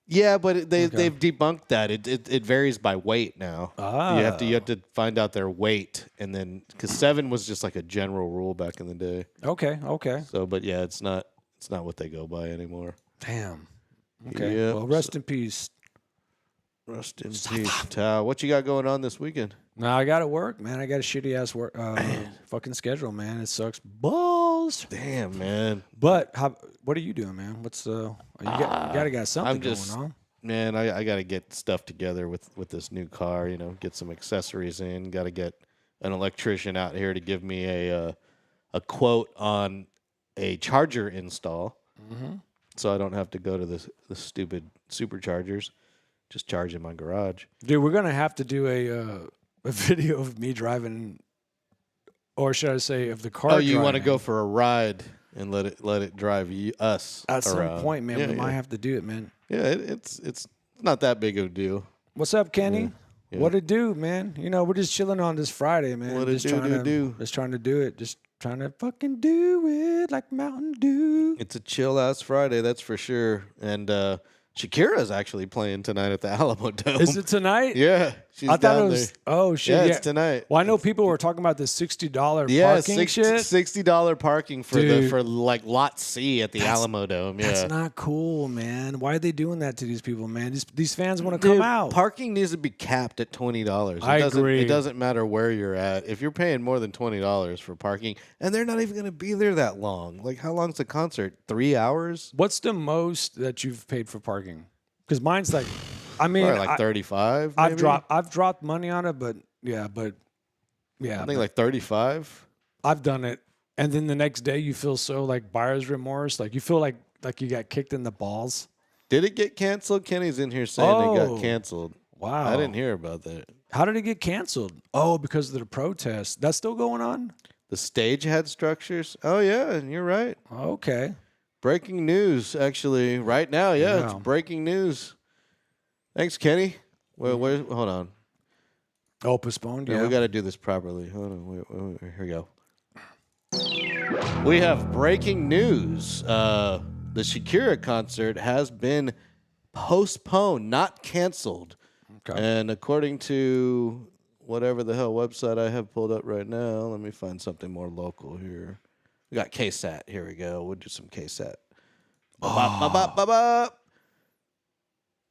Yeah, but they've debunked that. It varies by weight now. You have to find out their weight, and then... Because 7 was just like a general rule back in the day. Okay. So, but yeah, it's not what they go by anymore. Damn. Okay. Yep. Well, rest in peace. Rest in peace, Tal. What you got going on this weekend? No, I got to work, man. I got a shitty ass work fucking schedule, man. It sucks balls. Damn, man. But What are you doing, man? What's you got something going on? Man, I got to get stuff together with this new car. You know, get some accessories in. Got to get an electrician out here to give me a quote on a charger install, so I don't have to go to the stupid superchargers. Just charge in my garage. Dude, we're gonna have to do a video of me driving, or should I say, of the car. Oh, you want to go for a ride and let it drive us at around. some point, man? We might have to do it, man. Yeah, it's not that big of a deal. What's up, Kenny? Yeah. What it do, man? You know, we're just chilling on this Friday, man. What it just do, trying to Just trying to do it. Just trying to fucking do it like Mountain Dew. It's a chill ass Friday, that's for sure. And Shakira's actually playing tonight at the Alamo Dome. Is it tonight? Yeah, she's I thought down it was. there. Oh shit! Yeah, Yeah, it's tonight. Well, I know people were talking about the $60 parking shit. $60 parking for Dude. for like lot C at the Alamo Dome. Yeah, That's not cool, man. Why are they doing that to these people, man? These fans want to come out. Parking needs to be capped at $20. I agree. It doesn't matter where you're at. If you're paying more than $20 for parking, and they're not even going to be there that long. Like, how long's the concert? 3 hours? What's the most that you've paid for parking? Because mine's like, I mean, Or like 35. I've dropped money on it, but I think like 35. I've done it, and then the next day you feel so like buyer's remorse, like you feel like you got kicked in the balls. Did it get canceled? Kenny's in here saying it got canceled. Wow, I didn't hear about that. How did it get canceled? Oh, because of the protest. That's still going on? The stage had structures. Oh yeah, you're right. Okay. Breaking news, actually, right now. Yeah, Yeah. it's breaking news. Thanks, Kenny. Well, hold on. Oh, postponed. Yeah, Yeah. we got to do this properly. Hold on. Wait, here we go. We have breaking news. The Shakira concert has been postponed, not canceled. Okay. And according to whatever the hell website I have pulled up right now, let me find something more local here. We got KSAT. Here we go. We'll do some KSAT.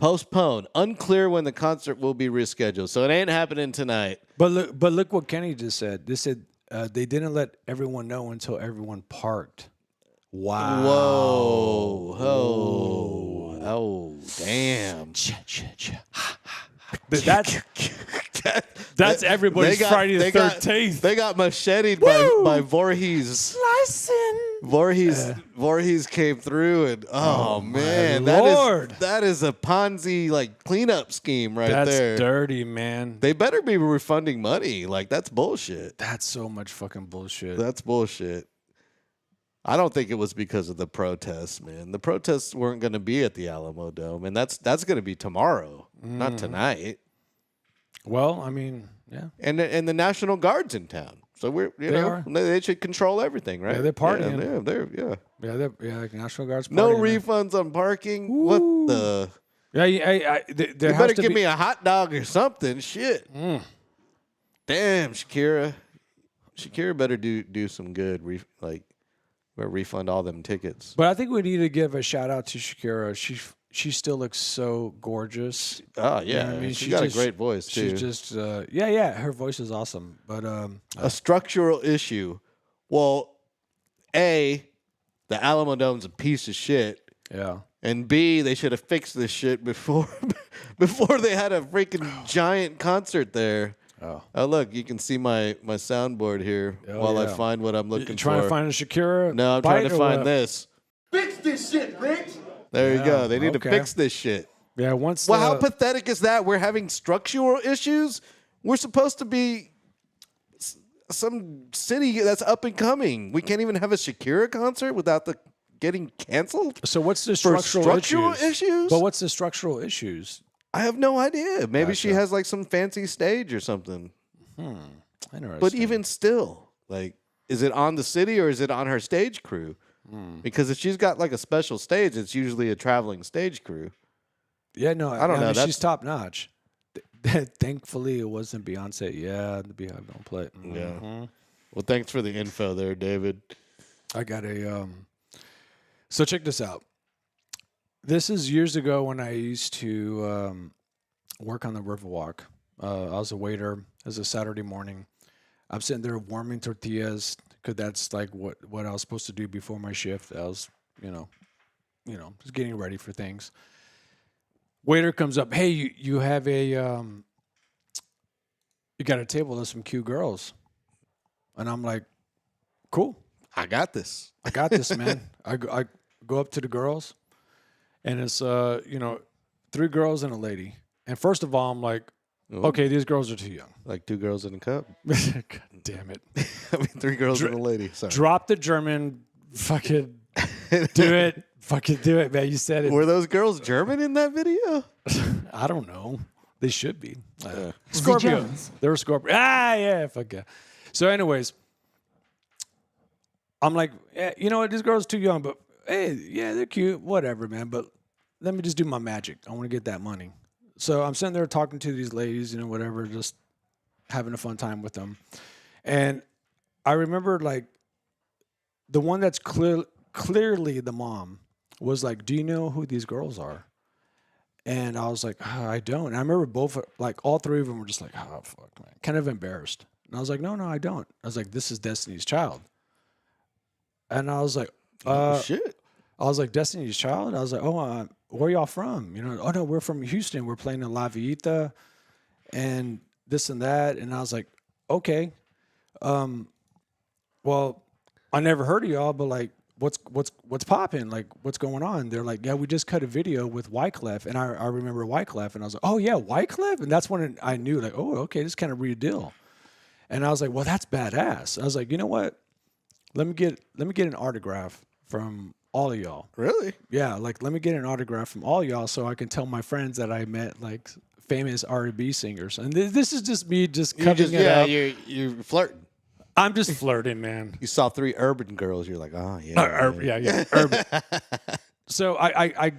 Postponed. Unclear when the concert will be rescheduled. So it ain't happening tonight. But look what Kenny just said. They said they didn't let everyone know until everyone parked. Wow. Whoa. Oh, damn. That's everybody's Friday the 13th. They got macheted by Voorhees. Slicing. Voorhees came through and man, Lord. that is a Ponzi like cleanup scheme right there. That's dirty, man. They better be refunding money. Like, that's bullshit. That's so much fucking bullshit. That's bullshit. I don't think it was because of the protests, man. The protests weren't going to be at the Alamo Dome, and that's going to be tomorrow, not tonight. Well, I mean, yeah. And the National Guard's in town, so they should control everything, right? Yeah, they're partying. Yeah. Like National Guard's No partying. refunds on parking. Woo. What the? Yeah, You better give me a hot dog or something. Shit. Damn, Shakira. Shakira better do some good. Refund all them tickets. But I think we need to give a shout out to Shakira. She still looks so gorgeous. Oh, yeah. You know what I mean? She's got a great voice, too. She's just, her voice is awesome. But a structural issue. Well, A, the Alamo Dome's a piece of shit. yeah. And B, they should have fixed this shit before they had a freaking giant concert there. Oh, look, you can see my soundboard here while I find what I'm looking for. Trying to find a Shakira? No, I'm trying to find this. Fix this shit, bitch. There you go. They need to fix this shit. Yeah, once. Well, how pathetic is that? We're having structural issues. We're supposed to be some city that's up and coming. We can't even have a Shakira concert without the getting canceled. So what's the for structural issues? But what's the structural issues? I have no idea. Maybe she Gotcha. has like some fancy stage or something. Interesting. But even still, like, is it on the city or is it on her stage crew? Because if she's got like a special stage, it's usually a traveling stage crew. Yeah, no, I don't know. Mean, she's top notch. Thankfully, it wasn't Beyonce. Yeah, the Beehive don't play. Yeah. Well, thanks for the info there, David. I got a. So check this out. This is years ago when I used to work on the Riverwalk. I was a waiter. It was a Saturday morning. I'm sitting there warming tortillas because that's like what I was supposed to do before my shift. I was, just getting ready for things. Waiter comes up. Hey, you have a you got a table with some cute girls, and I'm like, cool. I got this. I got this, man. I go up to the girls, and it's 3 girls and a lady. And first of all, I'm like, okay, these girls are too young. Like 2 girls in a cup. God damn it. I mean, 3 girls and a lady. Sorry. Drop the German. Fucking do it. Fucking do it, man. You said it. Were those girls German in that video? I don't know. They should be. The Scorpio. Germans. They were Scorpio. Yeah. Fuck yeah. So, anyways, I'm like, you know what? This girl's too young, but hey, yeah, they're cute. Whatever, man. But let me just do my magic. I want to get that money. So I'm sitting there talking to these ladies, whatever, just having a fun time with them. And I remember, like, the one that's clearly the mom was like, do you know who these girls are? And I was like, I don't. And I remember all 3 of them were just like, oh, fuck, man. Kind of embarrassed. And I was like, no, I don't. I was like, this is Destiny's Child. And I was like, shit. I was like, Destiny's Child? I was like, where y'all from? Oh, no, we're from Houston. We're playing in La Villita and this and that. And I was like, okay. Well, I never heard of y'all, but like, what's popping? Like, what's going on? They're like, yeah, we just cut a video with Wyclef. And I remember Wyclef. And I was like, oh, yeah, Wyclef? And that's when I knew, like, oh, okay, this is kind of real deal. And I was like, well, that's badass. I was like, you know what? Let me get an autograph from all of y'all. Really? Yeah, like let me get an autograph from all y'all so I can tell my friends that I met like famous R&B singers. And this is just me just cutting it up. You're flirting. I'm just flirting, man. You saw 3 urban girls. You're like, oh yeah, yeah, urban. So I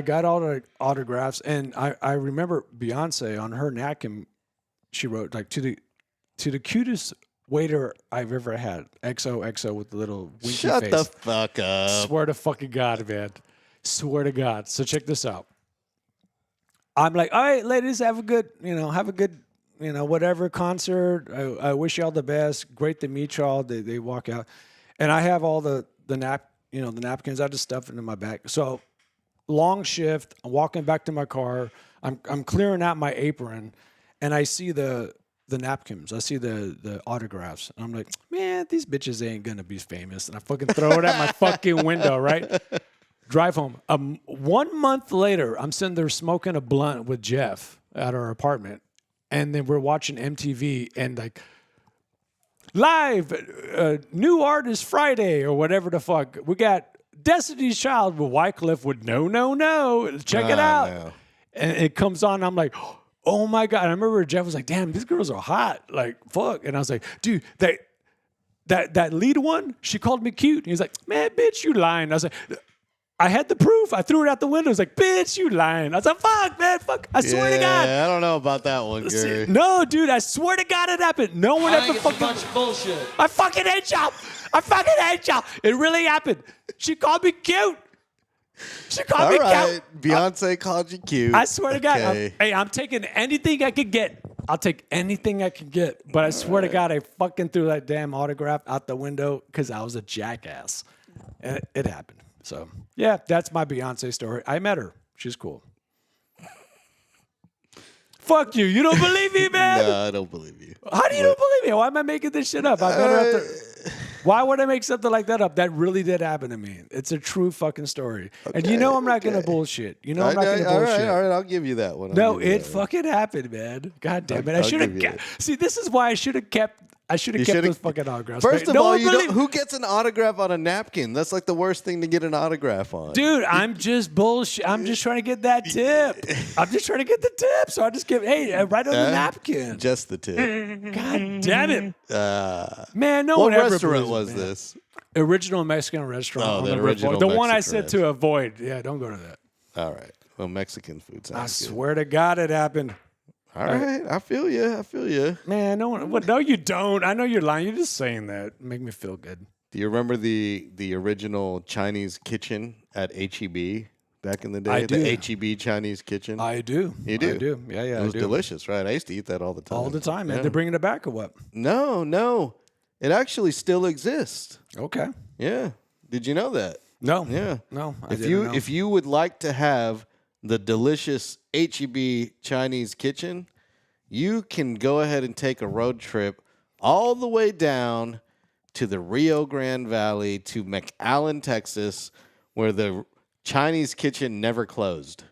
got all the autographs, and I remember Beyonce on her napkin. She wrote like to the cutest waiter I've ever had. XOXO with the little winky face. Shut the fuck up. Swear to fucking God, man. Swear to God. So check this out. I'm like, all right, ladies, have a good, whatever concert. I wish y'all the best. Great to meet y'all. They walk out. And I have all the napkins. I just stuff into my bag. So long shift. I'm walking back to my car. I'm clearing out my apron, and I see the napkins. I see the autographs. And I'm like, man, these bitches ain't gonna be famous. And I fucking throw it out my fucking window, right? Drive home. 1 month later, I'm sitting there smoking a blunt with Jeff at our apartment. And then we're watching MTV and like live new artist Friday or whatever the fuck. We got Destiny's Child with Wyclef with No. Check it out. No. And it comes on. And I'm like, oh my God. I remember Jeff was like, damn, these girls are hot. Like, fuck. And I was like, dude, that lead one, she called me cute. And he's like, man, bitch, you lying. I was like, I had the proof. I threw it out the window. I was like, bitch, you lying. I was like, fuck, man, fuck. I swear to God. I don't know about that one, Gary. No, dude, I swear to God it happened. No one ever fucking. It's a bunch of bullshit. I fucking hate y'all. I fucking hate y'all. It really happened. She called me cute. She called me cute. Beyonce called you cute. I swear to God. I'm taking anything I could get. I'll take anything I can get. But I swear to God, I fucking threw that damn autograph out the window because I was a jackass. And it happened. So, yeah, that's my Beyonce story. I met her. She's cool. Fuck you. You don't believe me, man? No, I don't believe you. How do you don't believe me? Why am I making this shit up? I better have to... Why would I make something like that up? That really did happen to me. It's a true fucking story. Okay, and you know I'm not going to bullshit. You know I'm not going to bullshit. All right, I'll give you that one. No, it fucking happened, man. God damn it. I should have... See, this is why I should have kept... those fucking autographs. First of all, who gets an autograph on a napkin? That's like the worst thing to get an autograph on. Dude, I'm just bullshit. I'm just trying to get that tip. I'm just trying to get the tip. So I just give, right on the napkin. Just the tip. God damn it. Man, no what one ever restaurant was this? Original Mexican restaurant. Oh, the original The one I Mexican said to avoid. Yeah, don't go to that. All right. Well, Mexican food sounds I swear to God it happened. All right, I feel you. Man, no one. Well, no, you don't. I know you're lying. You're just saying that. Make me feel good. Do you remember the original Chinese kitchen at H-E-B back in the day? I do. The H-E-B Chinese kitchen. I do. You do. I do. Yeah. It was delicious, right? I used to eat that all the time. All the time, man. They're bringing it back or what? No. It actually still exists. Okay. Yeah. Did you know that? No. Yeah. No. If you would like to have the delicious HEB Chinese kitchen, you can go ahead and take a road trip all the way down to the Rio Grande Valley to McAllen, Texas, where the Chinese kitchen never closed.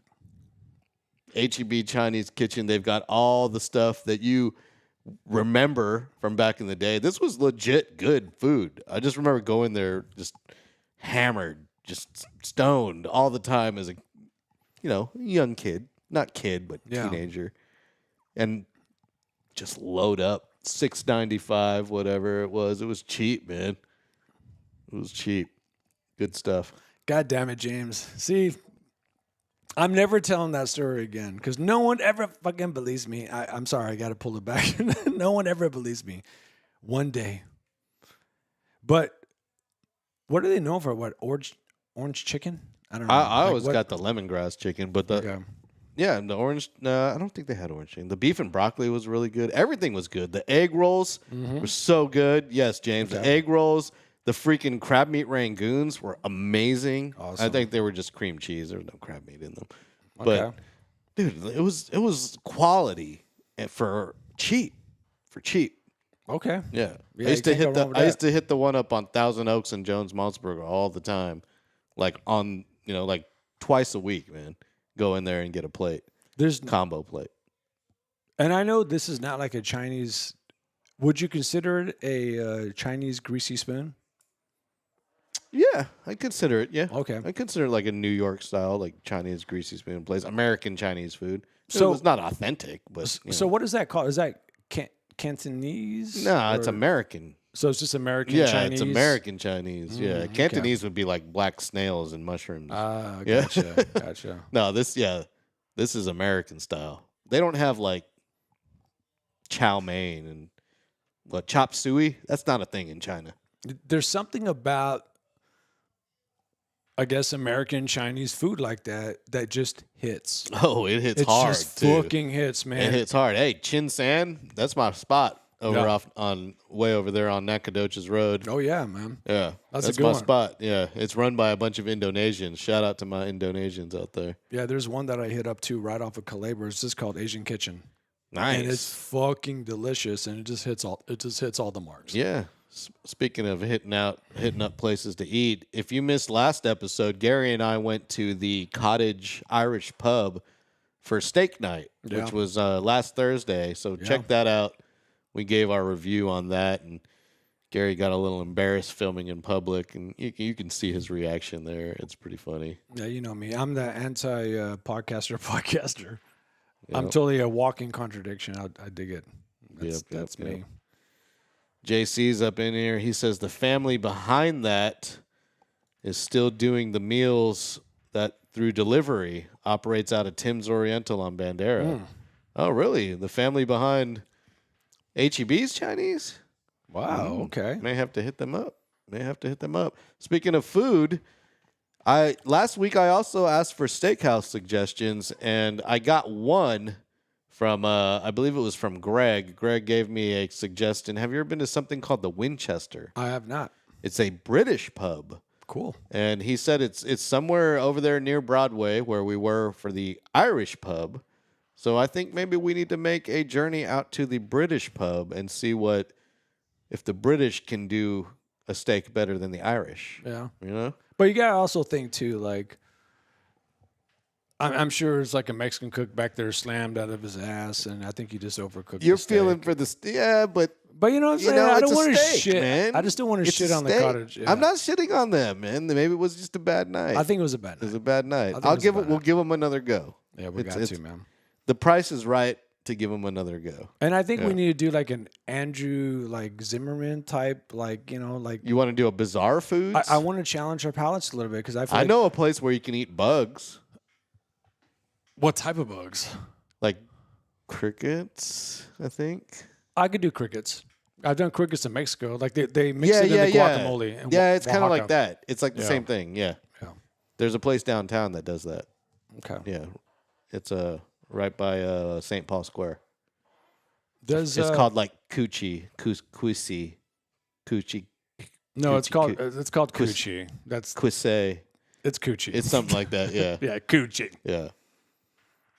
HEB Chinese kitchen, they've got all the stuff that you remember from back in the day. This was legit good food. I just remember going there just hammered, just stoned all the time as a young kid. Not kid, but teenager. And just load up $6.95, whatever it was. It was cheap, man. It was cheap. Good stuff. God damn it, James. See, I'm never telling that story again because no one ever fucking believes me. I'm sorry, I got to pull it back. No one ever believes me. One day. But what are they known for? What, orange chicken? I don't know. I always got the lemongrass chicken, but Okay. and the orange. No, I don't think they had orange chicken. The beef and broccoli was really good. Everything was good. The egg rolls were so good. Yes, James. Okay. The egg rolls, the freaking crab meat rangoons were amazing. Awesome. I think they were just cream cheese. There was no crab meat in them. But Okay. dude, it was quality and for cheap. Okay. Yeah. Yeah, I used you to can't hit go wrong with I used that. to hit the one up on Thousand Oaks and Jones Maltsburger all the time. Like like twice a week, man. Go in there and get a plate. There's Combo plate. And I know this is not like a Chinese. Would you consider it a Chinese greasy spoon? Yeah, I consider it. Yeah. Okay. I consider it like a New York style, like Chinese greasy spoon place, American Chinese food. So- it's not authentic, but So what is that called? Is that Cantonese? no, it's Or- American. So it's just American Yeah, Chinese? it's American Chinese. Yeah, okay. Cantonese would be like black snails and mushrooms. Ah, Yeah. gotcha. Gotcha. No, this is American style. They don't have like chow mein and what chop suey. That's not a thing in China. There's something about, I guess, American Chinese food like that just hits. Oh, it hits It hard just too. fucking hits, man. It hits hard. Hey, Chin San, that's my spot over Yeah. off on way over there on Nacogdoches Road. Oh yeah, man. Yeah, That's that's a good my one. spot. Yeah, it's run by a bunch of Indonesians. Shout out to my Indonesians out there. Yeah, there's one that I hit up to right off of Calabria. It's just called Asian Kitchen, Nice. and it's fucking delicious, and it just hits all the marks. Yeah. Speaking of hitting up places to eat, if you missed last episode, Gary and I went to the Cottage Irish Pub for steak night, Yeah. which was last Thursday. So check that out. We gave our review on that, and Gary got a little embarrassed filming in public, and you can see his reaction there. It's pretty funny. Yeah, you know me. I'm the anti-podcaster. I'm Yep. totally a walking contradiction. I dig it. Yep, That's yep, me. yep. JC's up in here. He says the family behind that is still doing the meals that through delivery operates out of Tim's Oriental on Bandera. Oh, really? The family behind HEB's Chinese? Wow. Okay. May have to hit them up. Speaking of food, last week I also asked for steakhouse suggestions, and I got one from I believe it was from Greg. Greg gave me a suggestion. Have you ever been to something called the Winchester? I have not. It's a British pub. Cool. And he said it's somewhere over there near Broadway where we were for the Irish pub. So I think maybe we need to make a journey out to the British pub and see if the British can do a steak better than the Irish. Yeah. You know? But you gotta also think too, like, I'm sure there's like a Mexican cook back there slammed out of his ass, and I think he just overcooked. You're the steak. feeling for the yeah, but But you know what I'm saying? I it's don't a want to steak, shit. man. I just don't want to It's a shit on the steak. cottage. Yeah. I'm not shitting on them, man. Maybe it was just a bad night. I think it was a bad it was night. a bad night. think I'll it was a give bad it. We'll night. give them another go. Yeah, we got to, man. The price is right to give them another go. And I think Yeah. we need to do like an Andrew like Zimmerman type, like like. You want to do a bizarre foods? I want to challenge our palates a little bit because I feel I like, know a place where you can eat bugs, what type of bugs. like crickets. I think. I could do crickets. I've done crickets in Mexico. Like they mix it in the guacamole. And Yeah, it's kind of Oaxaca. like that. It's like the Yeah. same thing. Yeah. Yeah. There's a place downtown that does that. Okay. Yeah. It's right by St. Paul Square. Does It's called like Coochie, Coochie, No, it's called Quis- coochie. That's Quisse. it's coochie. It's something like that. Yeah. yeah, coochie. Yeah.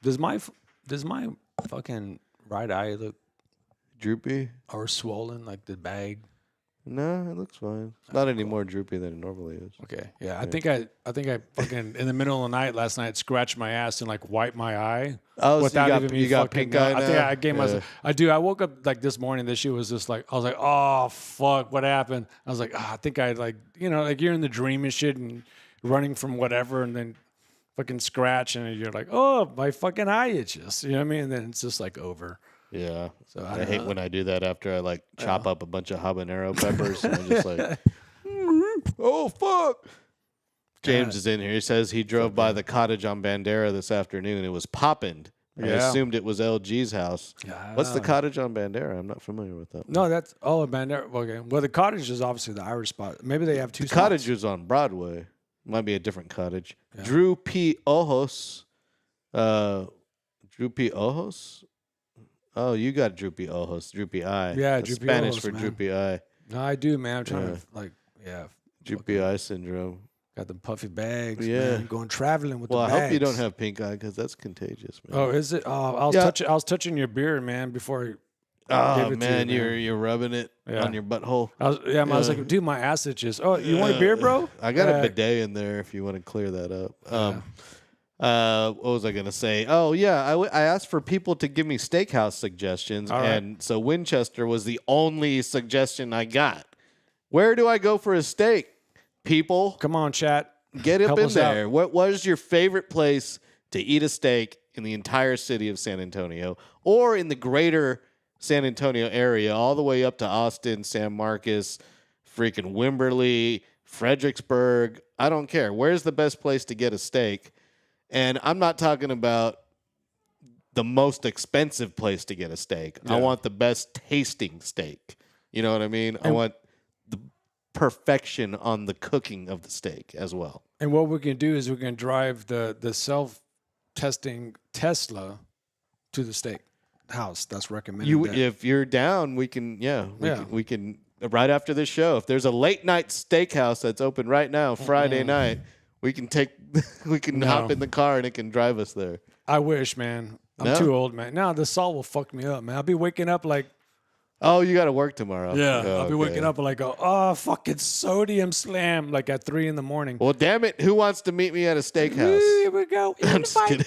Does my fucking right eye look Droopy? or swollen like the bag? No, it looks fine. It's not any more droopy than it normally is. Okay. Yeah, I think I fucking in the middle of the night last night scratched my ass and like wiped my eye. Oh, without so even you me got fucking pink eye I think now? I gave myself. I do. I woke up like this morning. This shit was just like I was like, oh fuck, what happened? I was like, I think I like like you're in the dream and shit and running from whatever and then fucking scratch and you're like, oh my fucking eye itches. You know what I mean? And then it's just like over. Yeah. So I hate when I do that after I like chop up a bunch of habanero peppers and I'm just like, oh fuck. James is in here. He says he drove by the cottage on Bandera this afternoon and it was popping. I assumed it was LG's house. Yeah. What's the cottage on Bandera? I'm not familiar with that. No, that's Bandera. Okay. Well, the cottage is obviously the Irish spot. Maybe they have two spots. Cottage was on Broadway. Might be a different cottage. Yeah. Drew P. Ojos. Drew P. Ojos? Oh, you got droopy ojos, droopy eye. Yeah, that's droopy Spanish ojos, for man. droopy eye. No, I do, man. I'm trying to droopy eye syndrome. Got them puffy bags. Yeah, man. Going traveling with the bags. Well, I hope you don't have pink eye because that's contagious, man. Oh, is it? Oh, I was touching your beard, man, before. Oh man, you're rubbing it on your butthole. I was like, dude, my ass itches. Oh, you want a beer, bro? I got a bidet in there if you want to clear that up. What was I going to say? Oh, yeah. I asked for people to give me steakhouse suggestions. And so Winchester was the only suggestion I got. Where do I go for a steak, people? Come on, chat. Get up in there. What is your favorite place to eat a steak in the entire city of San Antonio or in the greater San Antonio area, all the way up to Austin, San Marcos, freaking Wimberley, Fredericksburg? I don't care. Where's the best place to get a steak? And I'm not talking about the most expensive place to get a steak. Yeah. I want the best tasting steak. You know what I mean? I want the perfection on the cooking of the steak as well. And what we can do is we can drive the self-testing Tesla to the steak house. That's recommended. If you're down, we can, we can right after this show. If there's a late night steakhouse that's open right now, Friday night, we can hop in the car and it can drive us there. I wish, man. I'm too old, man. No, the salt will fuck me up, man. I'll be waking up like. Oh, you got to work tomorrow. Yeah, I'll be waking up like, fucking sodium slam, like at 3 a.m. Well, damn it. Who wants to meet me at a steakhouse? Here we go. Invite.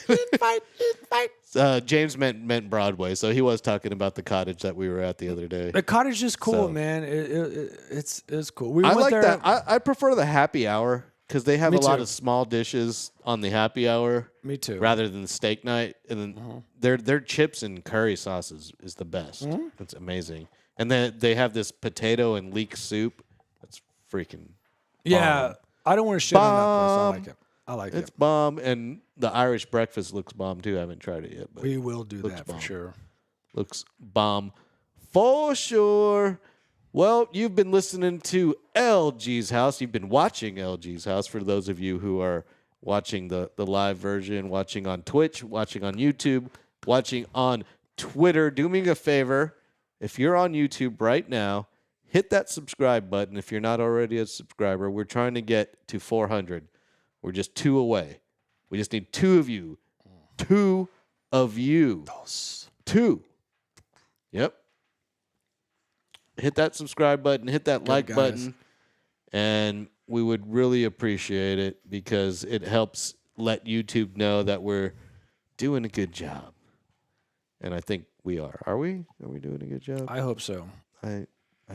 James meant Broadway, so he was talking about the cottage that we were at the other day. The cottage is cool, man. It's cool. I like that. I prefer the happy hour. Because they have a lot of small dishes on the happy hour. Me too. Rather than steak night. And then their chips and curry sauces is the best. It's amazing. And then they have this potato and leek soup. That's freaking bomb. I don't want to shit on that place. I like it. It's bomb. And the Irish breakfast looks bomb too. I haven't tried it yet. But we will do that for sure. Looks bomb for sure. Well, you've been listening to LG's House. You've been watching LG's House for those of you who are watching the live version, watching on Twitch, watching on YouTube, watching on Twitter. Do me a favor. If you're on YouTube right now, hit that subscribe button. If you're not already a subscriber, we're trying to get to 400. We're just 2 away. We just need 2 of you. 2 of you. 2. Yep. Hit that subscribe button, hit that like button, and we would really appreciate it because it helps let YouTube know that we're doing a good job. And I think we are. Are we? Are we doing a good job? I hope so. I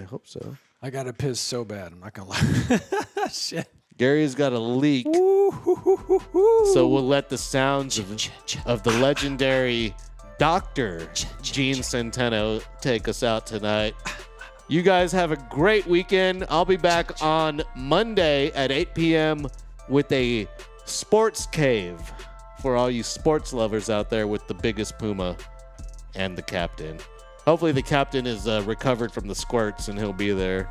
hope so. I got to piss so bad. I'm not going to lie. Shit. Gary's got a leak. So we'll let the sounds of the legendary Dr. Gene Centeno take us out tonight. You guys have a great weekend. I'll be back on Monday at 8 p.m. with a sports cave for all you sports lovers out there with the biggest puma and the captain. Hopefully the captain is recovered from the squirts and he'll be there.